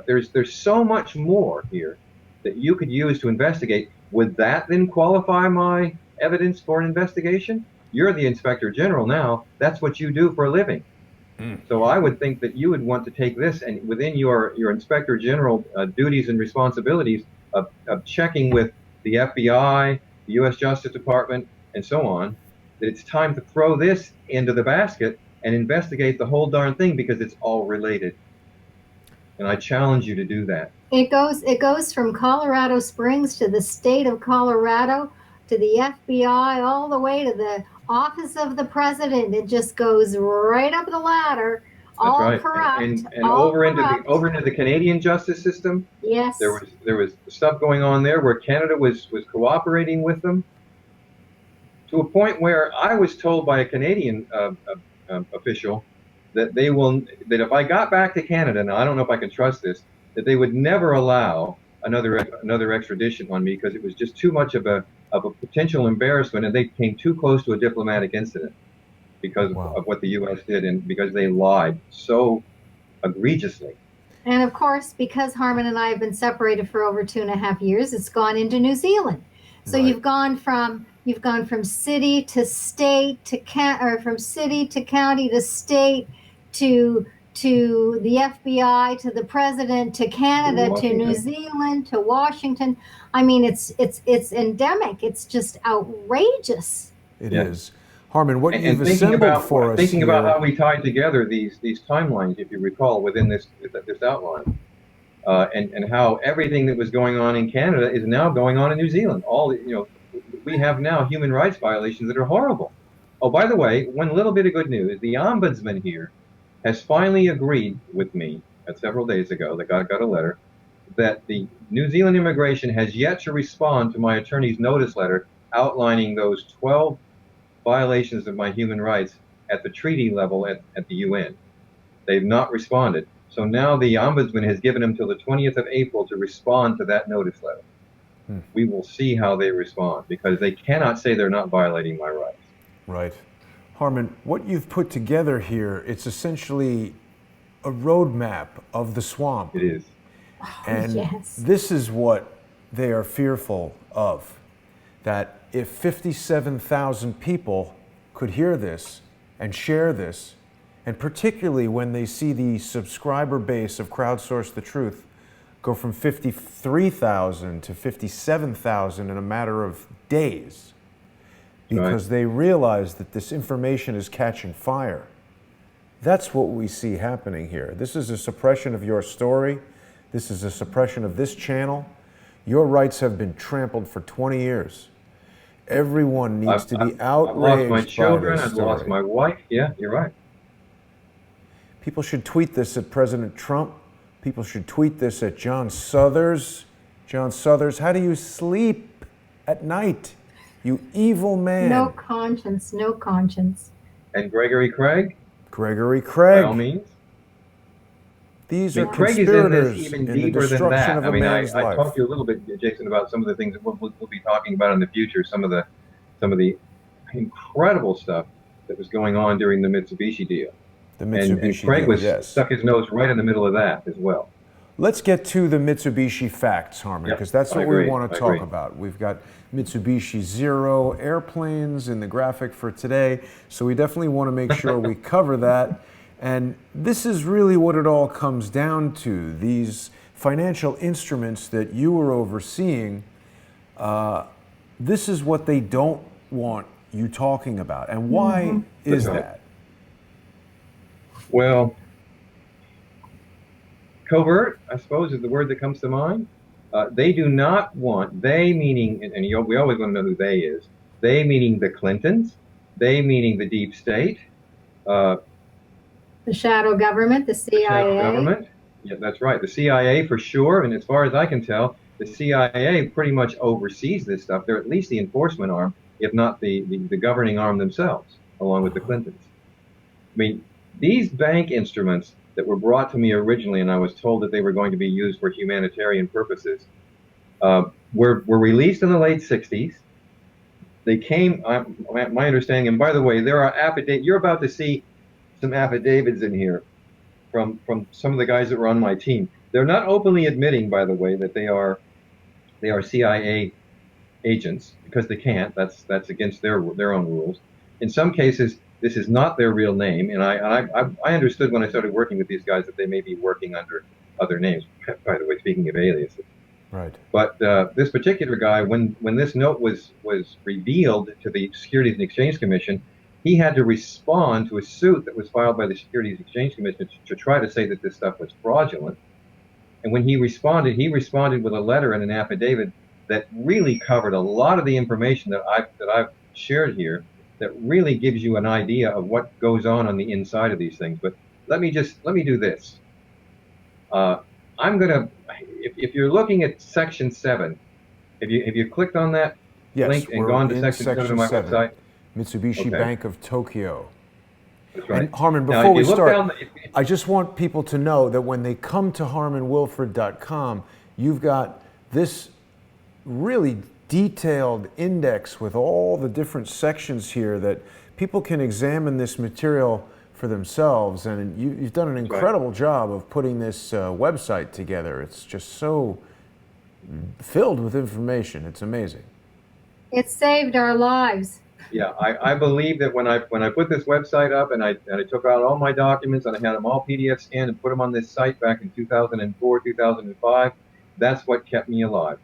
There's so much more here that you could use to investigate. Would that then qualify my evidence for an investigation? You're the Inspector General now. That's what you do for a living. So I would think that you would want to take this and within your Inspector General duties and responsibilities of checking with the FBI, the U.S. Justice Department, and so on, that it's time to throw this into the basket and investigate the whole darn thing because it's all related. And I challenge you to do that.
It goes from Colorado Springs to the state of Colorado to the FBI all the way to the office of the president. It just goes right up the ladder. All
That's right.
corrupt.
And
all
over
corrupt.
into the Canadian justice system.
Yes.
There was stuff going on there where Canada was cooperating with them to a point where I was told by a Canadian official that that if I got back to Canada, now I don't know if I can trust this, that they would never allow another extradition on me because it was just too much of a potential embarrassment, and they came too close to a diplomatic incident because of what the U.S. did and because they lied so egregiously.
And of course, because Harmon and I have been separated for over 2.5 years, it's gone into New Zealand. So
Right.
you've gone from city to state or from city to county to state to the FBI to the president to Canada to New Zealand to Washington. I mean, it's endemic. It's just outrageous.
It is. Harmon, what
And
you've assembled for us
thinking
here,
about how we tied together these timelines, if you recall, within this outline, and how everything that was going on in Canada is now going on in New Zealand. We have now human rights violations that are horrible. Oh, by the way, one little bit of good news: the ombudsman here has finally agreed with me several days ago. That got a letter that the New Zealand immigration has yet to respond to my attorney's notice letter outlining those 12 violations of my human rights at the treaty level at the UN. They've not responded. So now the ombudsman has given them till the 20th of April to respond to that notice letter. We will see how they respond because they cannot say they're not violating my rights.
Right. Harmon, what you've put together here, it's essentially a roadmap of the swamp.
It is.
And
yes.
This is what they are fearful of, that if 57,000 people could hear this and share this, and particularly when they see the subscriber base of Crowdsource the Truth go from 53,000 to 57,000 in a matter of days, because they realize that this information is catching fire. That's what we see happening here. This is a suppression of your story. This is a suppression of this channel. Your rights have been trampled for 20 years. Everyone needs to be outraged.
I've lost my children.
By this
I've
story.
lost my wife. Yeah, you're right.
People should tweet this at President Trump. People should tweet this at John Suthers. John Suthers, how do you sleep at night? You evil man.
No conscience, no conscience.
And Gregory Craig?
Gregory Craig.
By all means.
These are
Craig is in this
conspirators
even
in the
deeper than
destruction
that.
of
I
a
mean,
man's
I
life.
talked to you a little bit, Jason, about some of the things that we'll be talking about in the future. Some of the incredible stuff that was going on during the Mitsubishi deal.
The Mitsubishi
and Craig
deal, yes.
stuck his nose right in the middle of that as well.
Let's get to the Mitsubishi facts, Harmon,
Yep,
because that's
I
what we
agree,
want to
I
talk
agree.
about. We've got Mitsubishi Zero airplanes in the graphic for today, so we definitely want to make sure we cover that. And this is really what it all comes down to. These financial instruments that you were overseeing, this is what they don't want you talking about. And why is
That's right.
that?
Well, covert, I suppose, is the word that comes to mind. They do not want, they meaning, and we always want to know who they is, they meaning the Clintons, they meaning the deep state, uh,
The shadow government, the
the shadow
CIA.
government. Yeah, that's right. The CIA for sure. And as far as I can tell, the CIA pretty much oversees this stuff. They're at least the enforcement arm, if not the governing arm themselves, along with the Clintons. I mean, these bank instruments that were brought to me originally, and I was told that they were going to be used for humanitarian purposes, were released in the late 60s. They came, my understanding, and by the way, there are affidavits, you're about to see some affidavits in here from some of the guys that were on my team. They're not openly admitting, by the way, that they are CIA agents because they can't. That's against their own rules. In some cases, this is not their real name, and I understood when I started working with these guys that they may be working under other names. By the way, speaking of aliases.
Right.
But this particular guy, when this note was revealed to the Securities and Exchange Commission, he had to respond to a suit that was filed by the Securities and Exchange Commission to try to say that this stuff was fraudulent. And when he responded with a letter and an affidavit that really covered a lot of the information that I've shared here, that really gives you an idea of what goes on the inside of these things. But let me do this. I'm gonna, if you're looking at Section 7, have you clicked on that link and gone to Section 7 of my website?
Mitsubishi
Okay.
Bank of Tokyo.
That's right.
And Harmon,
Now,
before
if
we
you look
start,
down
I just want people to know that when they come to harmonwilfred.com, you've got this really detailed index with all the different sections here that people can examine this material for themselves. And you've done an incredible job of putting this website together. It's just so filled with information. It's amazing.
It saved our lives.
Yeah, I believe that when I put this website up and I took out all my documents and I had them all PDF scanned and put them on this site back in 2004, 2005, that's what kept me alive,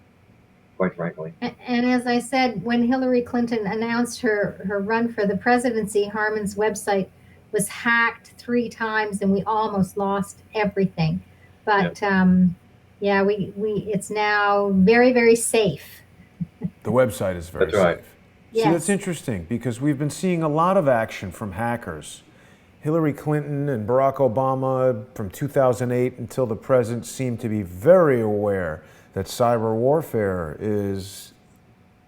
quite frankly.
And as I said, when Hillary Clinton announced her run for the presidency, Harmon's website was hacked 3 times and we almost lost everything. But yeah, we it's now very, very safe.
The website is very
That's right.
safe.
Yes.
See, that's interesting because we've been seeing a lot of action from hackers. Hillary Clinton and Barack Obama from 2008 until the present seem to be very aware that cyber warfare is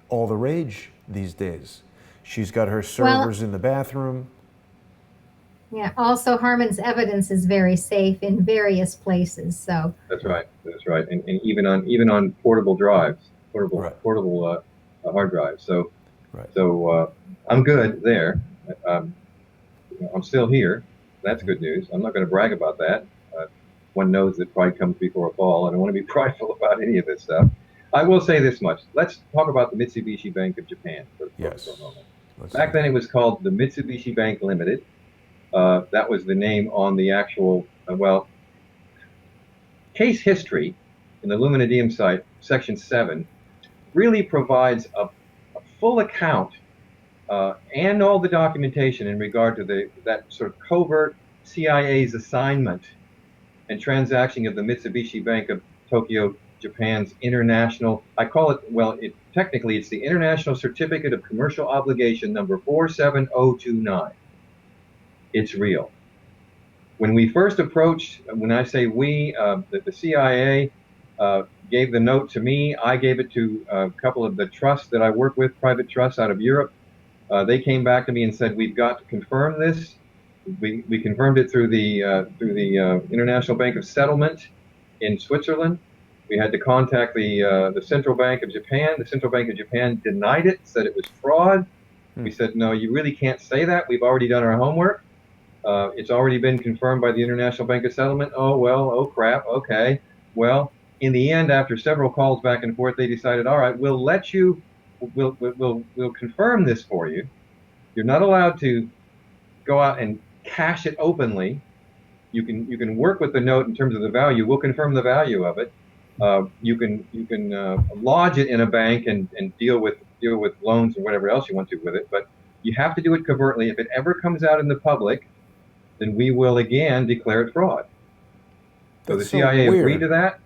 all the rage these days. She's got her servers in the bathroom.
Yeah, also Harmon's evidence is very safe in various places. So
That's right. That's right. And even on portable drives, portable hard drives. So I'm good there. I'm still here. That's good news. I'm not going to brag about that. One knows that pride comes before a fall. I don't want to be prideful about any of this stuff. I will say this much. Let's talk about the Mitsubishi Bank of Japan for a moment. Back then it was called the Mitsubishi Bank Limited. That was the name on the actual, case history in the Luminadium site, Section 7, really provides a full account and all the documentation in regard to that sort of covert CIA's assignment and transaction of the Mitsubishi Bank of Tokyo, Japan's international, I call it, technically it's the International Certificate of Commercial Obligation number 47029. It's real. When we first approached, when I say we, the CIA gave the note to me, I gave it to a couple of the trusts that I work with, private trusts out of Europe. They came back to me and said, we've got to confirm this. We confirmed it through the International Bank of Settlement in Switzerland. We had to contact the Central Bank of Japan. The Central Bank of Japan denied it, said it was fraud. We said, no, you really can't say that. We've already done our homework. It's already been confirmed by the International Bank of Settlement. Oh, well, oh, crap, okay. Well, in the end, after several calls back and forth, they decided, all right, we'll let you, we'll confirm this for you. You're not allowed to go out and cash it openly. You can work with the note in terms of the value. We'll confirm the value of it. You can lodge it in a bank and deal with loans and whatever else you want to with it. But you have to do it covertly. If it ever comes out in the public, then we will again declare it fraud. So the
That's so
CIA agreed
weird.
to that.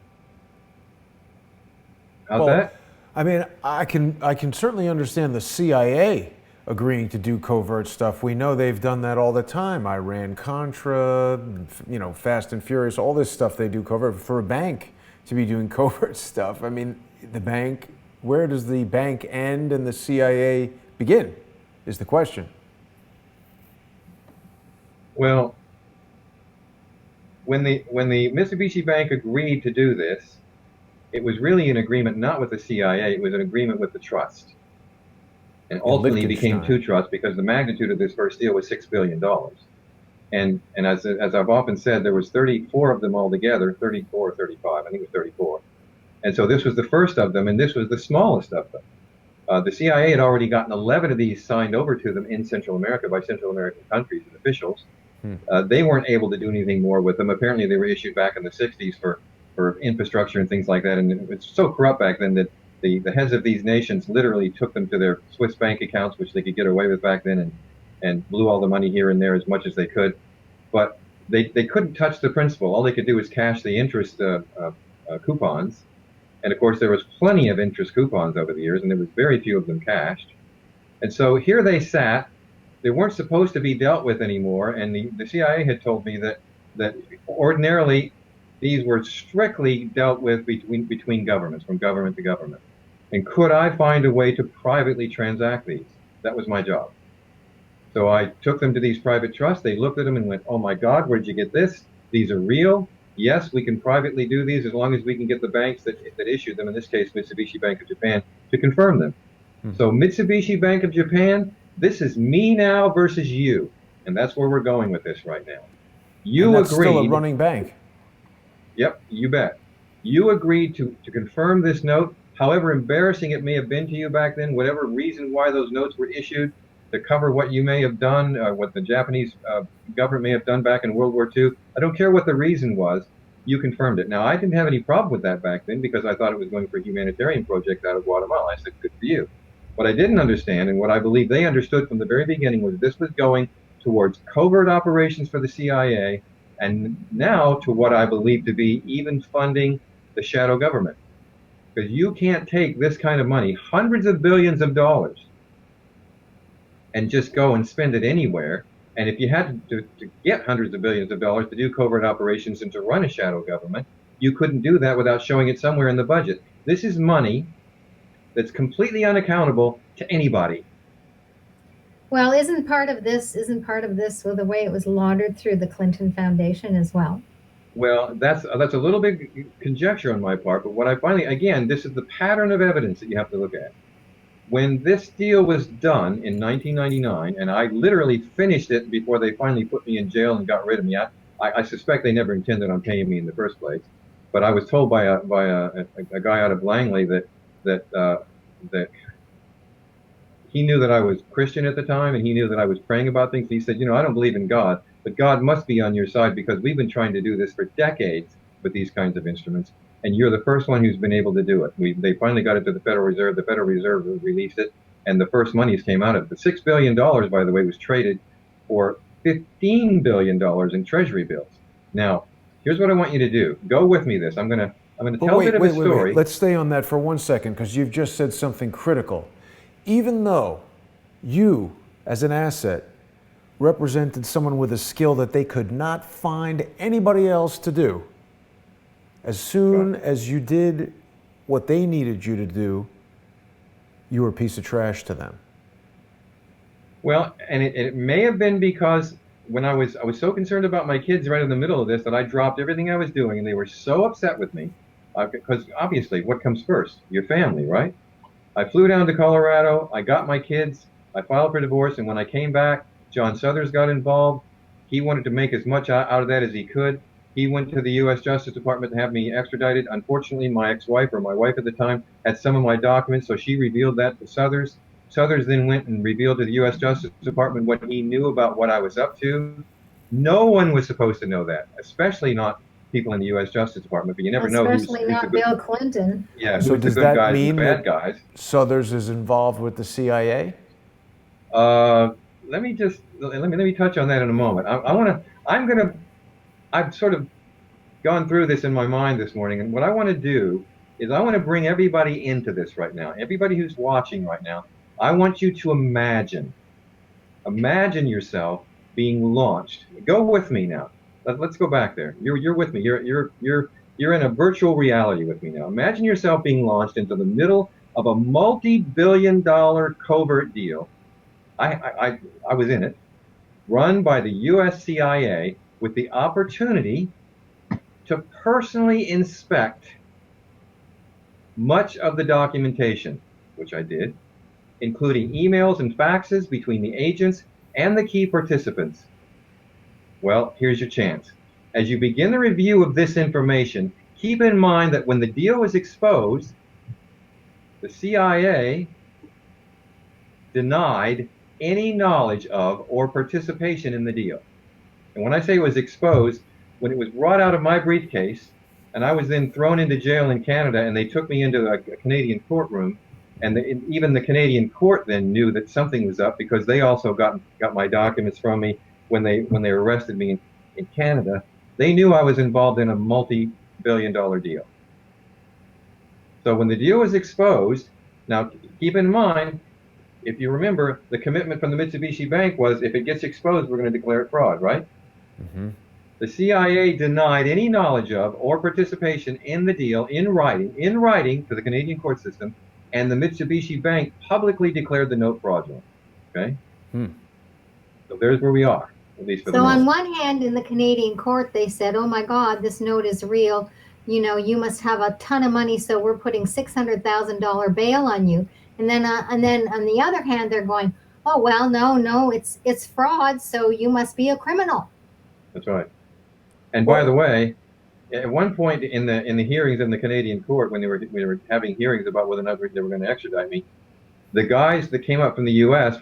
How's
Well,
that?
I mean, I can certainly understand the CIA agreeing to do covert stuff. We know they've done that all the time. Iran-Contra, you know, Fast and Furious, all this stuff they do covert. For a bank to be doing covert stuff, I mean, the bank, where does the bank end and the CIA begin, is the question.
Well, when the Mitsubishi Bank agreed to do this, it was really an agreement not with the CIA, it was an agreement with the trust. And
In
ultimately became
Liechtenstein.
two trusts because the magnitude of this first deal was $6 billion. And as I've often said, there was 34 of them altogether, 34 or 35, I think it was 34. And so this was the first of them, and this was the smallest of them. The CIA had already gotten 11 of these signed over to them in Central America by Central American countries and officials. They weren't able to do anything more with them. Apparently, they were issued back in the 60s for infrastructure and things like that. And it's so corrupt back then that the heads of these nations literally took them to their Swiss bank accounts, which they could get away with back then, and blew all the money here and there as much as they could. But they couldn't touch the principal. All they could do was cash the interest coupons. And of course, there was plenty of interest coupons over the years, and there was very few of them cashed. And so here they sat. They weren't supposed to be dealt with anymore. And the CIA had told me that ordinarily these were strictly dealt with between governments, from government to government. And could I find a way to privately transact these? That was my job. So I took them to these private trusts. They looked at them and went, "Oh my God, where'd you get this? These are real. Yes, we can privately do these as long as we can get the banks that issued them, in this case, Mitsubishi Bank of Japan, to confirm them." So Mitsubishi Bank of Japan, this is me now versus you. And that's where we're going with this right now.
And
You
that's still a
agreed.
running bank.
Yep, you bet. You agreed to confirm this note, however embarrassing it may have been to you back then, whatever reason why those notes were issued to cover what you may have done, what the Japanese government may have done back in World War II. I don't care what the reason was, you confirmed it. Now, I didn't have any problem with that back then because I thought it was going for a humanitarian project out of Guatemala. I said, good for you. What I didn't understand, and what I believe they understood from the very beginning, was this was going towards covert operations for the CIA, and now to what I believe to be even funding the shadow government. Because you can't take this kind of money, hundreds of billions of dollars, and just go and spend it anywhere. And if you had to get hundreds of billions of dollars to do covert operations and to run a shadow government, you couldn't do that without showing it somewhere in the budget. This is money that's completely unaccountable to anybody.
Well, isn't part of this with the way it was laundered through the Clinton Foundation as well?
Well, that's a little bit conjecture on my part, but what I finally, again, this is the pattern of evidence that you have to look at. When this deal was done in 1999, and I literally finished it before they finally put me in jail and got rid of me. I suspect they never intended on paying me in the first place, but I was told by a guy out of Langley that he knew that I was Christian at the time, and he knew that I was praying about things. He said, I don't believe in God, but God must be on your side because we've been trying to do this for decades with these kinds of instruments, and you're the first one who's been able to do it. They finally got it to the Federal Reserve. The Federal Reserve released it, and the first monies came out of it. The $6 billion, by the way, was traded for $15 billion in Treasury bills. Now, here's what I want you to do. Go with me this. I'm gonna
But
tell a bit of a
wait.
story.
Let's stay on that for 1 second because you've just said something critical. Even though you, as an asset, represented someone with a skill that they could not find anybody else to do, as soon as you did what they needed you to do, you were a piece of trash to them.
Well, and it may have been because when I was so concerned about my kids right in the middle of this that I dropped everything I was doing, and they were so upset with me because obviously, what comes first? Your family, right? I flew down to Colorado. I got my kids. I filed for divorce, and when I came back, John Suthers got involved. He wanted to make as much out of that as he could. He went to the U.S. Justice Department to have me extradited. Unfortunately, my ex-wife, or my wife at the time, had some of my documents, so she revealed that to Suthers. Suthers then went and revealed to the U.S. Justice Department what he knew about what I was up to. No one was supposed to know that, especially not people in the U.S. Justice Department. But you never know who's
Especially
the
not
good,
Bill Clinton.
yeah,
So
who's the
does
good
that
guys and the
mean
bad
that
guys.
Suthers is involved with the CIA?
Let me touch on that in a moment. I'm sort of gone through this in my mind this morning, and what I want to do is I want to bring everybody into this right now. Everybody who's watching right now, I want you to imagine yourself being launched. Go with me now. Let's go back there. You're with me. You're in a virtual reality with me now. Imagine yourself being launched into the middle of a multi-billion-dollar covert deal. I was in it, run by the U.S. CIA, with the opportunity to personally inspect much of the documentation, which I did, including emails and faxes between the agents and the key participants. Well, here's your chance. As you begin the review of this information, keep in mind that when the deal was exposed, the CIA denied any knowledge of or participation in the deal. And when I say it was exposed, when it was brought out of my briefcase, and I was then thrown into jail in Canada, and they took me into a Canadian courtroom, and even the Canadian court then knew that something was up, because they also got my documents from me when they arrested me in Canada. They knew I was involved in a multi-billion-dollar deal. So when the deal was exposed, now keep in mind, if you remember, the commitment from the Mitsubishi Bank was, if it gets exposed, we're going to declare it fraud, right?
Mm-hmm.
The CIA denied any knowledge of or participation in the deal in writing to the Canadian court system, and the Mitsubishi Bank publicly declared the note fraudulent. Okay? So there's where we are, at least for the
So on
moment.
one hand, in the Canadian court, they said, "Oh my God, this note is real. You know, you must have a ton of money, so we're putting $600,000 bail on you." And then on the other hand, they're going, "Oh well, no, it's fraud, so you must be a criminal."
That's right. And by the way, at one point in the hearings in the Canadian court, when we were having hearings about whether or not they were going to extradite me, the guys that came up from the U.S.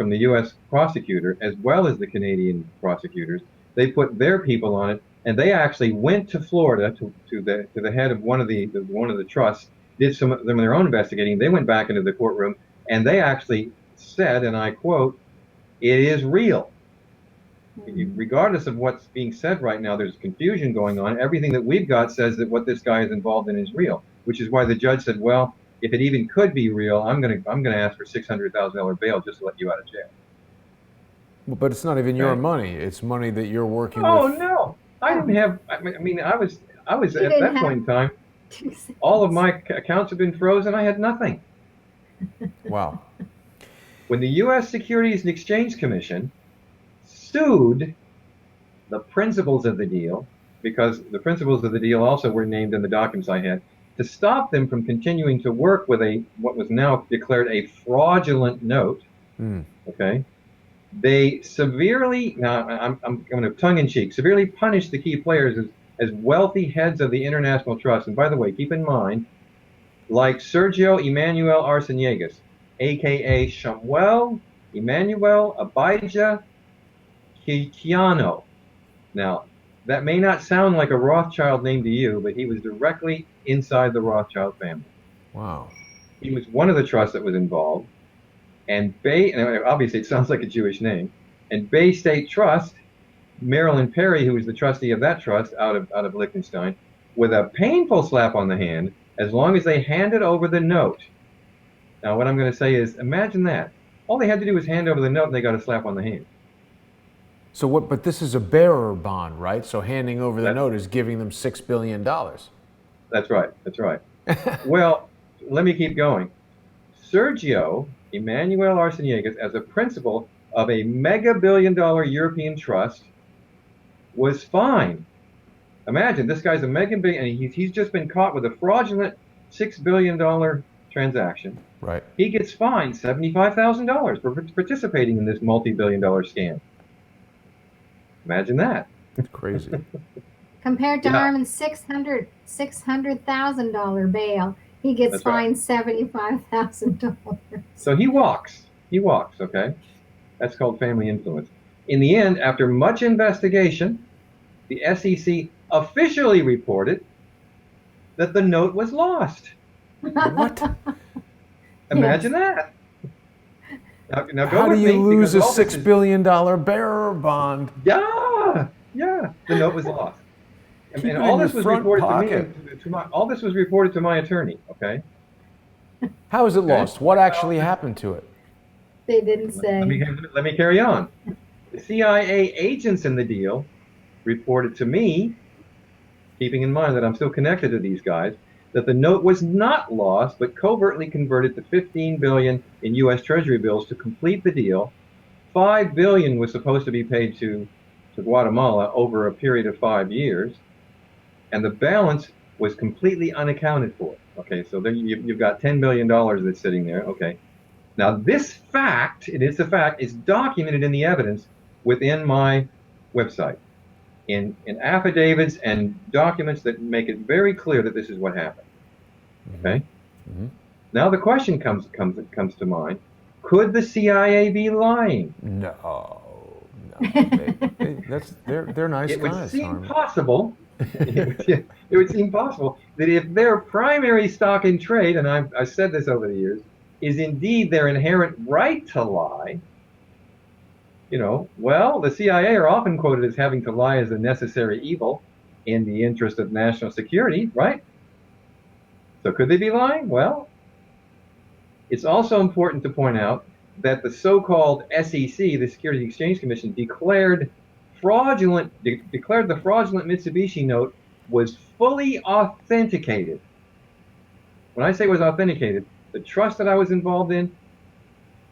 prosecutor, as well as the Canadian prosecutors, they put their people on it, and they actually went to Florida to the head of one of the trusts, did some of their own investigating. They went back into the courtroom, and they actually said, and I quote, "It is real." Regardless of what's being said right now, there's confusion going on. Everything that we've got says that what this guy is involved in is real, which is why the judge said, "Well, if it even could be real, I'm gonna ask for $600,000 bail just to let you out of jail."
But it's not even your money. It's money that you're working
Oh
with.
no, I didn't have. I mean, I was
You
at
didn't
that point in time. All of my accounts have been frozen. I had nothing.
Wow.
When the U.S. Securities and Exchange Commission sued the principals of the deal, because the principals of the deal also were named in the documents I had, to stop them from continuing to work with what was now declared a fraudulent note. Okay, they severely, now I'm going to tongue in cheek, severely punished the key players as wealthy heads of the international trust. And by the way, keep in mind, like Sergio Emmanuel Arceniegas, aka Samuel Emmanuel Abijah Chiano. Now, that may not sound like a Rothschild name to you, but he was directly inside the Rothschild family.
Wow.
He was one of the trusts that was involved. And obviously it sounds like a Jewish name. And Bay State Trust, Marilyn Perry, who was the trustee of that trust out of Liechtenstein, with a painful slap on the hand, as long as they handed over the note. Now, what I'm going to say is, imagine that. All they had to do was hand over the note, and they got a slap on the hand.
So what? But this is a bearer bond, right? So handing over the note is giving them $6 billion.
That's right. That's right. Well, let me keep going. Sergio Emmanuel Arceniegas, as a principal of a mega-billion-dollar European trust, was fined. Imagine, this guy's a mega-billion, and he's just been caught with a fraudulent $6 billion transaction.
Right.
He gets fined $75,000 for participating in this multi-billion-dollar scam. Imagine that.
It's crazy.
Compared to Harmon's $600,000 bail, he gets fined $75,000.
So he walks. He walks, okay? That's called family influence. In the end, after much investigation, the SEC officially reported that the note was lost.
What?
Imagine that. Now go
How do
with
you
me,
lose a
because
$6 billion bearer bond?
Yeah, the note was lost.
Keep
and
it
all
in your
this was
front
reported
pocket.
to me, all this was reported to my attorney, okay?
How is it
Okay.
lost? What actually happened to it?
They didn't say.
Let me carry on. The CIA agents in the deal reported to me, keeping in mind that I'm still connected to these guys, that the note was not lost, but covertly converted to 15 billion in U.S. Treasury bills to complete the deal. 5 billion was supposed to be paid to Guatemala over a period of 5 years, and the balance was completely unaccounted for. Okay, so then you've got $10 billion that's sitting there. Okay, now this fact, it is a fact, is documented in the evidence within my website, in affidavits and documents that make it very clear that this is what happened. Okay.
Mm-hmm.
Now the question comes to mind: could the CIA be lying?
No. They're nice
It would
guys,
seem
Harmon.
possible. It would seem possible that if their primary stock in trade, and I've said this over the years, is indeed their inherent right to lie, well, the CIA are often quoted as having to lie as a necessary evil in the interest of national security, right? So could they be lying? Well, it's also important to point out that the so-called SEC, the Securities Exchange Commission, declared the fraudulent Mitsubishi note was fully authenticated. When I say was authenticated, the trust that I was involved in,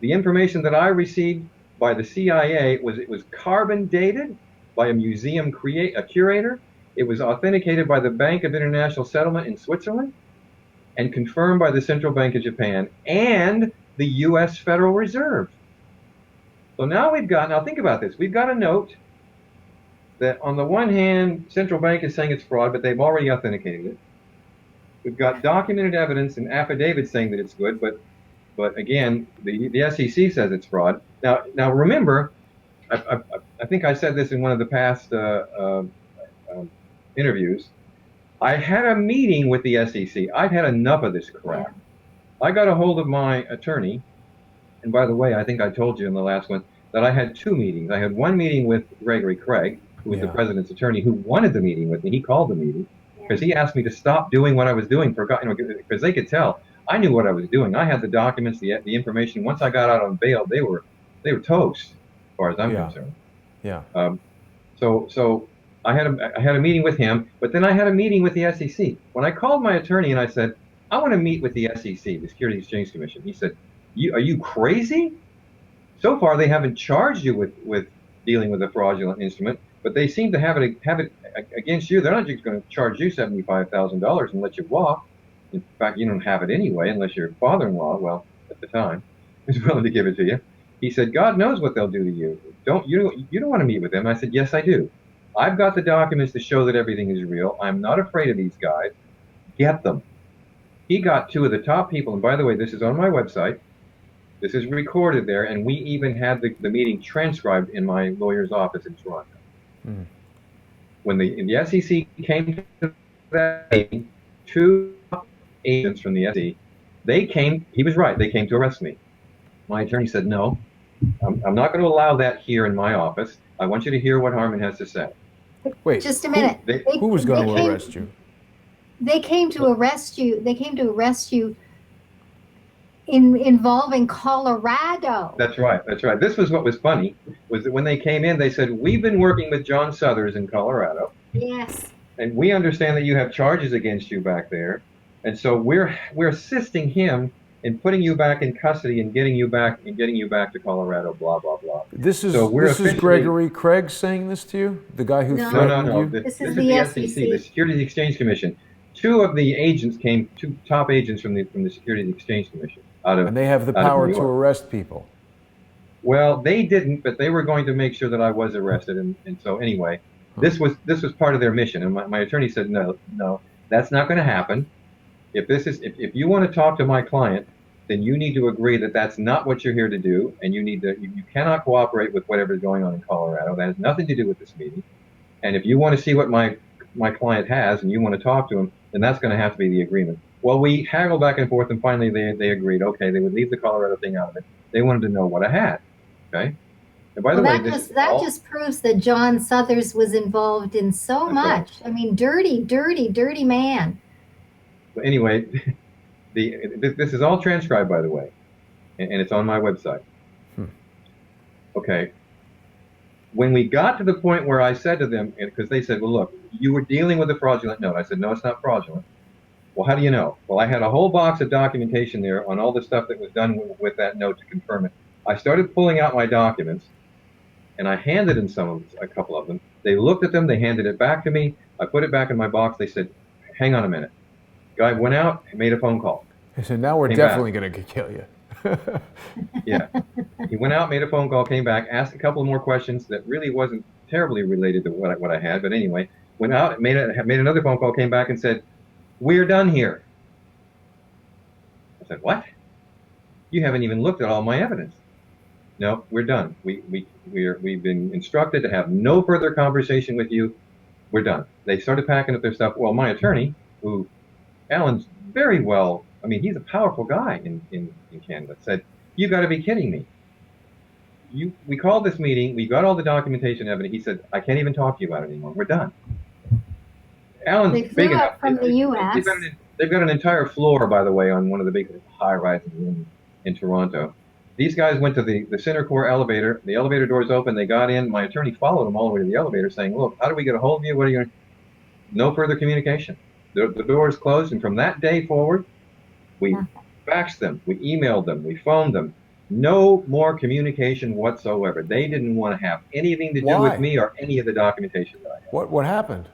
the information that I received by the CIA was carbon dated by a museum curator. It was authenticated by the Bank of International Settlement in Switzerland and confirmed by the Central Bank of Japan and the U.S. Federal Reserve. So now think about this. We've got a note that on the one hand, central bank is saying it's fraud, but they've already authenticated it. We've got documented evidence and affidavits saying that it's good, but again, the SEC says it's fraud. Now remember, I think I said this in one of the past interviews. I had a meeting with the SEC. I've had enough of this crap.
Yeah.
I got a hold of my attorney, and by the way, I think I told you in the last one that I had two meetings. I had one meeting with Gregory Craig, who was the president's attorney, who wanted the meeting with me. He called the meeting because he asked me to stop doing what I was doing because they could tell I knew what I was doing. I had the documents, the information. Once I got out on bail, they were toast, as far as I'm concerned.
Yeah.
So I had a meeting with him, but then I had a meeting with the SEC. When I called my attorney and I said, I want to meet with the SEC, the Securities Exchange Commission, he said, are you crazy? So far, they haven't charged you with dealing with a fraudulent instrument, but they seem to have it against you. They're not just going to charge you $75,000 and let you walk. In fact, you don't have it anyway, unless your father-in-law, well, at the time, is willing to give it to you. He said, God knows what they'll do to you. You don't want to meet with them. I said, yes, I do. I've got the documents to show that everything is real. I'm not afraid of these guys. Get them. He got two of the top people, and by the way, this is on my website. This is recorded there, and we even had the meeting transcribed in my lawyer's office in Toronto. Mm. When the SEC came to that meeting, two agents from the SEC, he was right, they came to arrest me. My attorney said, no, I'm not going to allow that here in my office. I want you to hear what Harmon has to say.
Wait, just a minute.
Who was going to arrest you?
They came to arrest you. They came to arrest you involving Colorado.
That's right. This was what was funny, was that when they came in, they said, we've been working with John Suthers in Colorado.
Yes.
And we understand that you have charges against you back there. And so we're assisting him in putting you back in custody and getting you back to Colorado, blah, blah, blah.
This is Gregory Craig saying this to you? The guy who threatened you?
No. This is the SEC, the Securities Exchange Commission. Two top agents from the Securities Exchange Commission.
And they have the power to arrest people.
Well, they didn't, but they were going to make sure that I was arrested. And so anyway, this was part of their mission. And my attorney said, no, that's not going to happen. If you want to talk to my client, then you need to agree that that's not what you're here to do, and you cannot cooperate with whatever's going on in Colorado. That has nothing to do with this meeting. And if you want to see what my client has and you want to talk to him, then that's going to have to be the agreement. Well, we haggled back and forth, and finally they agreed. Okay, they would leave the Colorado thing out of it. They wanted to know what I had. Okay, And by
Well,
the way,
that
this
just
is
that
all
just proves that John Suthers was involved in so
that's right.
much. I mean, dirty, dirty, dirty man.
But anyway, this is all transcribed, by the way, and it's on my website.
Hmm.
Okay. When we got to the point where I said to them, because they said, well, look, you were dealing with a fraudulent note. I said, no, it's not fraudulent. Well, how do you know? Well, I had a whole box of documentation there on all the stuff that was done with that note to confirm it. I started pulling out my documents, and I handed them a couple of them. They looked at them, they handed it back to me. I put it back in my box. They said, hang on a minute. Guy went out and made a phone call.
He said, now we're
Came back.
definitely going to kill you.
Yeah. He went out, made a phone call, came back, asked a couple more questions that really wasn't terribly related to what I had, but anyway, went out, made another phone call, came back and said, "We're done here." I said, "What? You haven't even looked at all my evidence." "No, we're done. We've been instructed to have no further conversation with you. We're done." They started packing up their stuff. Well, my attorney, who Alan's very well, I mean, he's a powerful guy in Canada, said, "You got to be kidding me. We called this meeting, we got all the documentation evidence." He said, "I can't even talk to you about it anymore. We're done." Alan's
They
big
flew
enough.
up from the U.S.
They've got an entire floor, by the way, on one of the big high rises in Toronto. These guys went to the center core elevator. The elevator doors open. They got in. My attorney followed them all the way to the elevator, saying, "Look, how do we get a hold of you? What are you?" No further communication. The doors closed, and from that day forward, we faxed them, we emailed them, we phoned them. No more communication whatsoever. They didn't want to have anything to do
Why?
with me or any of the documentation that I had.
What happened?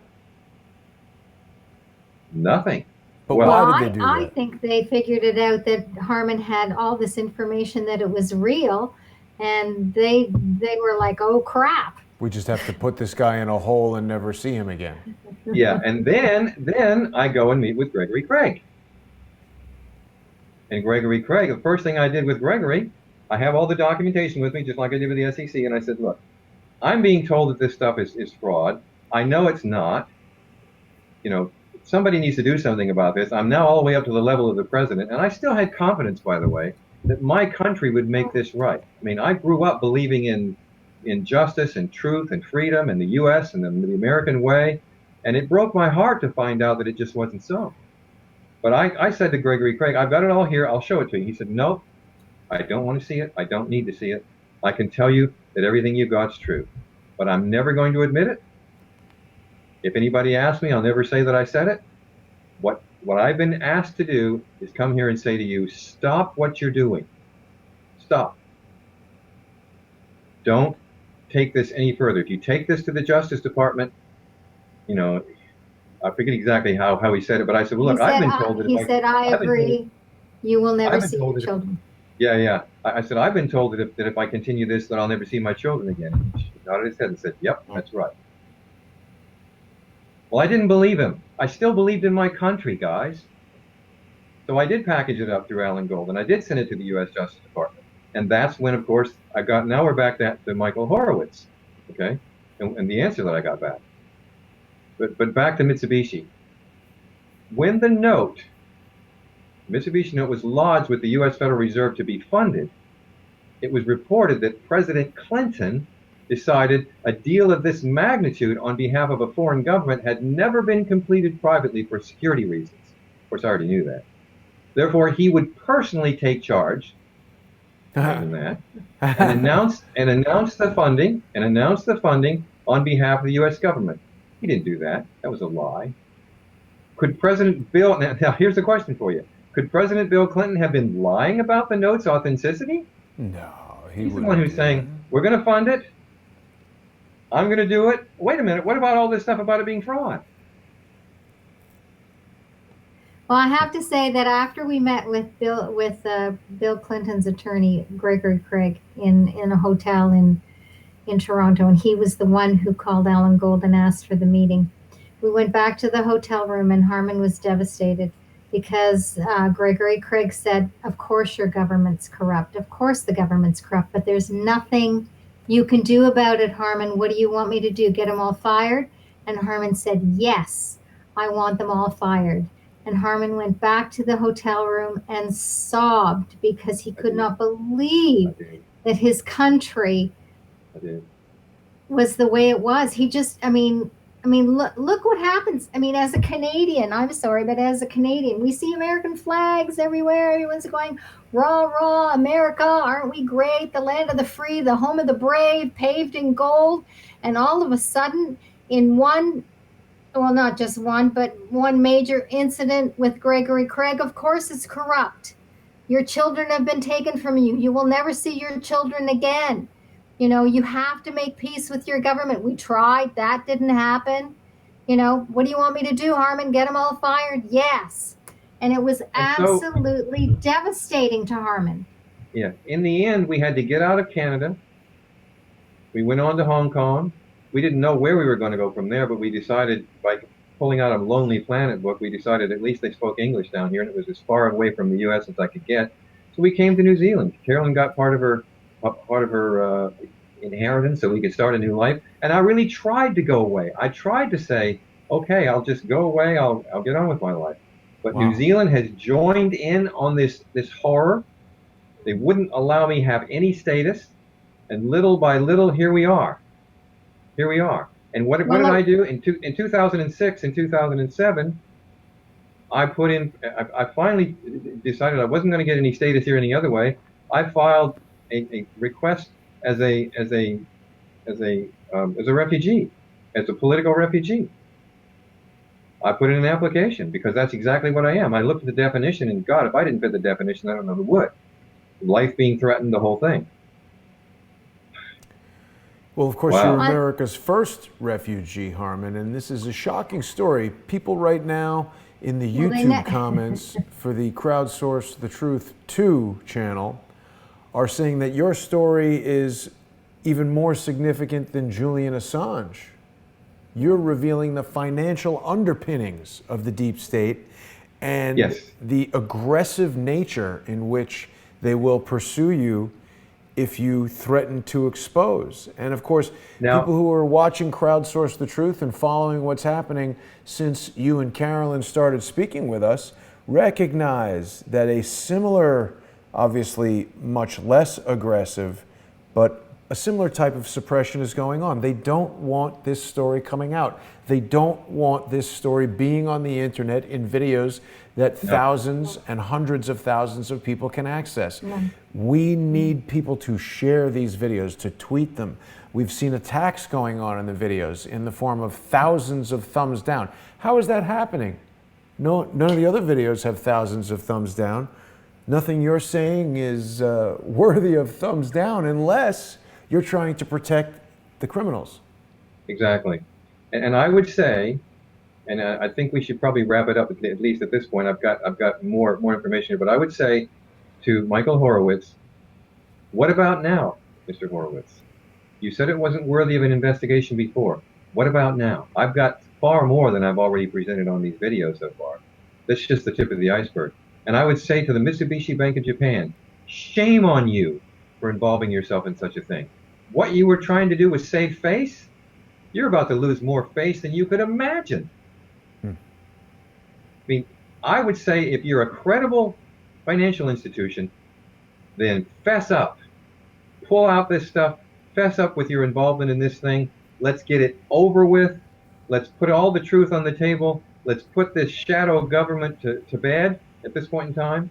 Nothing.
But
Well,
why did they do
I
that?
think they figured it out that Harmon had all this information that it was real, and they were like, "Oh crap!"
We just have to put this guy in a hole and never see him again.
Yeah, and then I go and meet with Gregory Craig. And Gregory Craig, the first thing I did with Gregory, I have all the documentation with me, just like I did with the SEC, and I said, "Look, I'm being told that this stuff is fraud. I know it's not. You know, somebody needs to do something about this. I'm now all the way up to the level of the president," and I still had confidence, by the way, that my country would make this right. I mean, I grew up believing in justice and truth and freedom and the U.S. and the American way, and it broke my heart to find out that it just wasn't so. But I said to Gregory Craig, "I've got it all here. I'll show it to you." He said, "No, I don't want to see it. I don't need to see it. I can tell you that everything you've got's true, but I'm never going to admit it. If anybody asks me, I'll never say that I said it. What I've been asked to do is come here and say to you, stop what you're doing. Stop. Don't take this any further. If you take this to the Justice Department, you know," I forget exactly how he said it, but I said, "Well, look, I've been told that
He said, "I
I've been told,
agree. You will never
I've been
see
told
your
that if,
children."
yeah. I said, "I've been told that if I continue this, that I'll never see my children again." He nodded his head and said, "Yep, that's right." Well, I didn't believe him. I still believed in my country, guys. So I did package it up through Alan Gold, and I did send it to the U.S. Justice Department. And that's when, of course, now we're back to Michael Horowitz, okay, and the answer that I got back. But back to Mitsubishi. When the Mitsubishi note was lodged with the U.S. Federal Reserve to be funded, it was reported that President Clinton decided a deal of this magnitude on behalf of a foreign government had never been completed privately for security reasons. Of course, I already knew that. Therefore, he would personally take charge, imagine that, and announce the funding on behalf of the U.S. government. He didn't do that. That was a lie. Could President Bill, now here's the question for you. Could President Bill Clinton have been lying about the note's authenticity?
No,
He's the one who's saying, "We're going to fund it. I'm going to do it." Wait a minute. What about all this stuff about it being fraud?
Well, I have to say that after we met with Bill Clinton's attorney, Gregory Craig, in a hotel in Toronto, and he was the one who called Alan Gold and asked for the meeting. We went back to the hotel room, and Harmon was devastated because Gregory Craig said, "Of course your government's corrupt. Of course the government's corrupt, but there's nothing you can do about it, Harmon. What do you want me to do? Get them all fired?" And Harmon said, "Yes, I want them all fired." And Harmon went back to the hotel room and sobbed because he could not believe that his country
I did.
Was the way it was. He just, look what happens. I mean, as a Canadian, I'm sorry, but as a Canadian, we see American flags everywhere. Everyone's going, rah, rah, America, aren't we great? The land of the free, the home of the brave, paved in gold. And all of a sudden, in one, well, not just one, but one major incident with Gregory Craig, of course, it's corrupt. Your children have been taken from you. You will never see your children again. You know, you have to make peace with your government. We tried, that didn't happen. You know, what do you want me to do, Harmon? Get them all fired? Yes. And it was
And so,
absolutely devastating to Harmon.
yeah, in the end, we had to get out of Canada. We went on to Hong Kong. We didn't know where we were going to go from there, but we decided by pulling out a Lonely Planet book, we decided at least they spoke English down here, and it was as far away from the U.S. as I could get. So we came to New Zealand. Carolyn got part of her inheritance, so we could start a new life. And I really tried to go away. I tried to say, okay, I'll just go away. I'll get on with my life. But
Wow.
New Zealand has joined in on this horror. They wouldn't allow me have any status. And little by little, here we are. Here we are. And what did I do? In 2006 and 2007, I finally decided I wasn't going to get any status here any other way. I filed a request as a refugee, as a political refugee. I put in an application because that's exactly what I am. I looked at the definition, and God, if I didn't fit the definition, I don't know who would. Life being threatened, the whole thing.
Well, of course,
Wow.
you're America's first refugee, Harmon, and this is a shocking story. People right now in the YouTube comments for the Crowdsource the Truth 2 channel are saying that your story is even more significant than Julian Assange. You're revealing the financial underpinnings of the deep state and
Yes.
the aggressive nature in which they will pursue you if you threaten to expose. And of course,
Now,
people who are watching Crowdsource the Truth and following what's happening since you and Carolyn started speaking with us recognize that a similar, obviously much less aggressive, but a similar type of suppression is going on. They don't want this story coming out. They don't want this story being on the internet in videos that thousands and hundreds of thousands of people can access. We need people to share these videos, to tweet them. We've seen attacks going on in the videos in the form of thousands of thumbs down. How is that happening? No, none of the other videos have thousands of thumbs down. Nothing you're saying is worthy of thumbs down unless you're trying to protect the criminals.
exactly. And I would say, and I think we should probably wrap it up at least at this point. I've got more information, but I would say to Michael Horowitz, what about now, Mr. Horowitz? You said it wasn't worthy of an investigation before. What about now? I've got far more than I've already presented on these videos so far. That's just the tip of the iceberg. And I would say to the Mitsubishi Bank of Japan, shame on you for involving yourself in such a thing. What you were trying to do was save face. You're about to lose more face than you could imagine. I mean, I would say if you're a credible financial institution, then fess up. Pull out this stuff. Fess up with your involvement in this thing. Let's get it over with. Let's put all the truth on the table. Let's put this shadow government to bed at this point in time.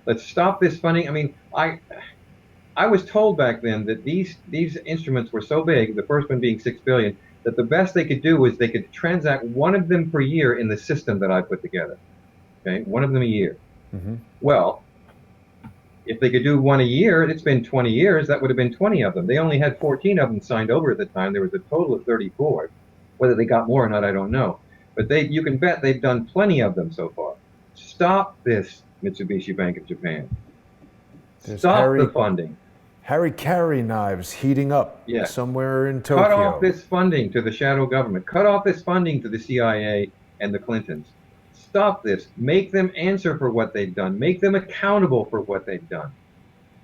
Let's stop this funding. I mean, I was told back then that these instruments were so big, the first one being $6 billion, that the best they could do was they could transact one of them per year in the system that I put together. Okay, one of them a year. Well, if they could do one a year, it's been 20 years, that would have been 20 of them. They only had 14 of them signed over at the time. There was a total of 34. Whether they got more or not, I don't know. But you can bet they've done plenty of them so far. Stop this, Mitsubishi Bank of Japan. Stop the funding.
Harry Carry knives heating up somewhere in Tokyo.
Cut off this funding to the shadow government. Cut off this funding to the CIA and the Clintons. Stop this. Make them answer for what they've done. Make them accountable for what they've done.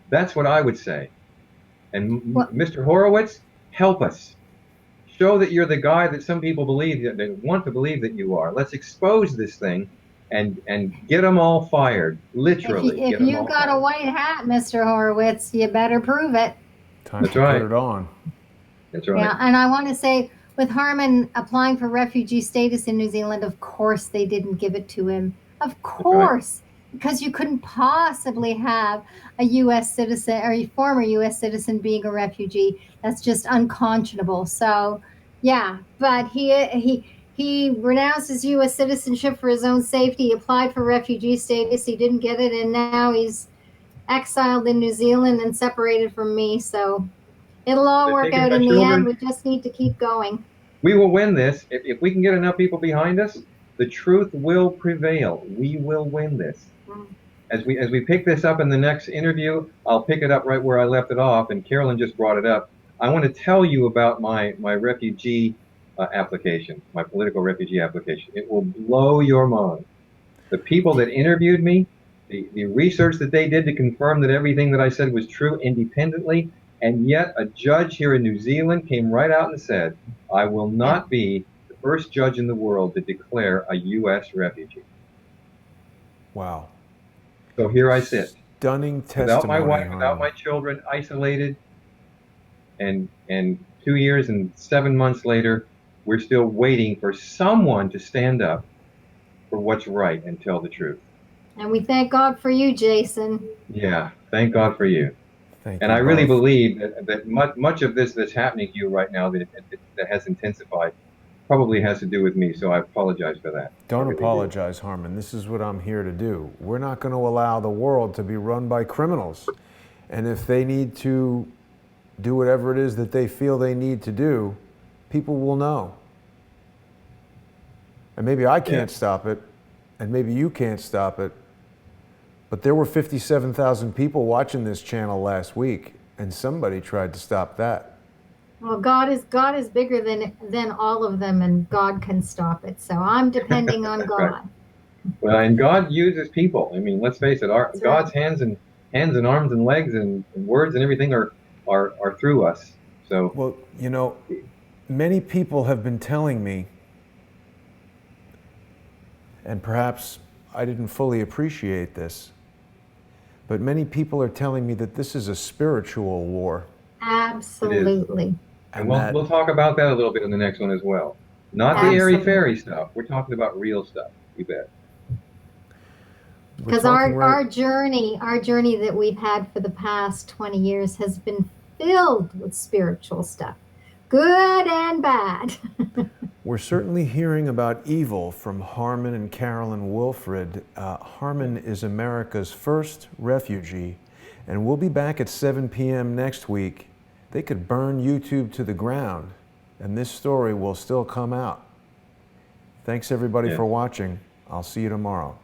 That's what I would say. And Mr. Horowitz, help us. Show that you're the guy that some people believe, that they want to believe that you are. Let's expose this thing and get them all fired. Literally.
If you got a white hat, Mr. Horowitz, you better prove it.
Time to put it on.
That's right.
Yeah, and I want to say, with Harmon applying for refugee status in New Zealand, of course they didn't give it to him. Of
That's right.
course, because you couldn't possibly have a U.S. citizen or a former U.S. citizen being a refugee. That's just unconscionable. So, yeah, but he renounced his U.S. citizenship for his own safety. He applied for refugee status. He didn't get it, and now he's exiled in New Zealand and separated from me. So it'll all
They're
work
taking
out
my
in the end.
children.
We just need to keep going.
We will win this. If we can get enough people behind us, the truth will prevail. We will win this.
Mm.
As we pick this up in the next interview, I'll pick it up right where I left it off, and Carolyn just brought it up. I want to tell you about my refugee application, my political refugee application. It will blow your mind. The people that interviewed me, the research that they did to confirm that everything that I said was true independently, and yet a judge here in New Zealand came right out and said, I will
Yeah.
not be the first judge in the world to declare a U.S. refugee.
Wow.
So here I sit,
Stunning
without my
testimony,
wife, without
Harmon.
my children, isolated, and 2 years and 7 months later, we're still waiting for someone to stand up for what's right and tell the truth.
And we thank God for you, Jason.
Yeah, thank God for you.
Thank
And
you
I really
both.
believe that much of this that's happening to you right now that has intensified probably has to do with me. So I apologize for that.
Don't
I really
apologize, Harmon. This is what I'm here to do. We're not going to allow the world to be run by criminals. And if they need to do whatever it is that they feel they need to do, people will know. And maybe I can't stop it, and maybe you can't stop it, but there were 57,000 people watching this channel last week, and somebody tried to stop that.
Well, God is bigger than all of them, and God can stop it. So I'm depending on
Right.
God.
Well, and God uses people. I mean, let's face it,
That's
God's
right.
hands and arms and legs and words and everything are through us. So
Well, you know, many people have been telling me, and perhaps I didn't fully appreciate this, but many people are telling me that this is a spiritual war.
Absolutely.
And
And
we'll talk about that a little bit in the next one as well. Not the airy fairy stuff. We're talking about real stuff. You bet.
Because our journey that we've had for the past 20 years has been filled with spiritual stuff, good and bad.
We're certainly hearing about evil from Harmon and Carolyn Wilfred. Harmon is America's first refugee, and we'll be back at 7 p.m. next week. They could burn YouTube to the ground, and this story will still come out. Thanks everybody for watching. I'll see you tomorrow.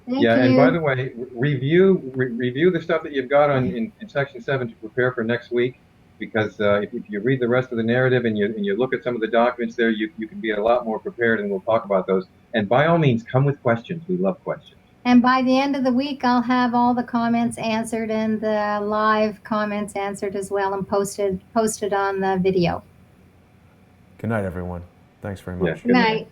Thank you.
And by the way, review the stuff that you've got in section 7 to prepare for next week, because if you read the rest of the narrative and you look at some of the documents there, you can be a lot more prepared, and we'll talk about those. And by all means, come with questions. We love questions.
And by the end of the week, I'll have all the comments answered and the live comments answered as well, and posted on the video.
Good night, everyone. Thanks very much.
Good night.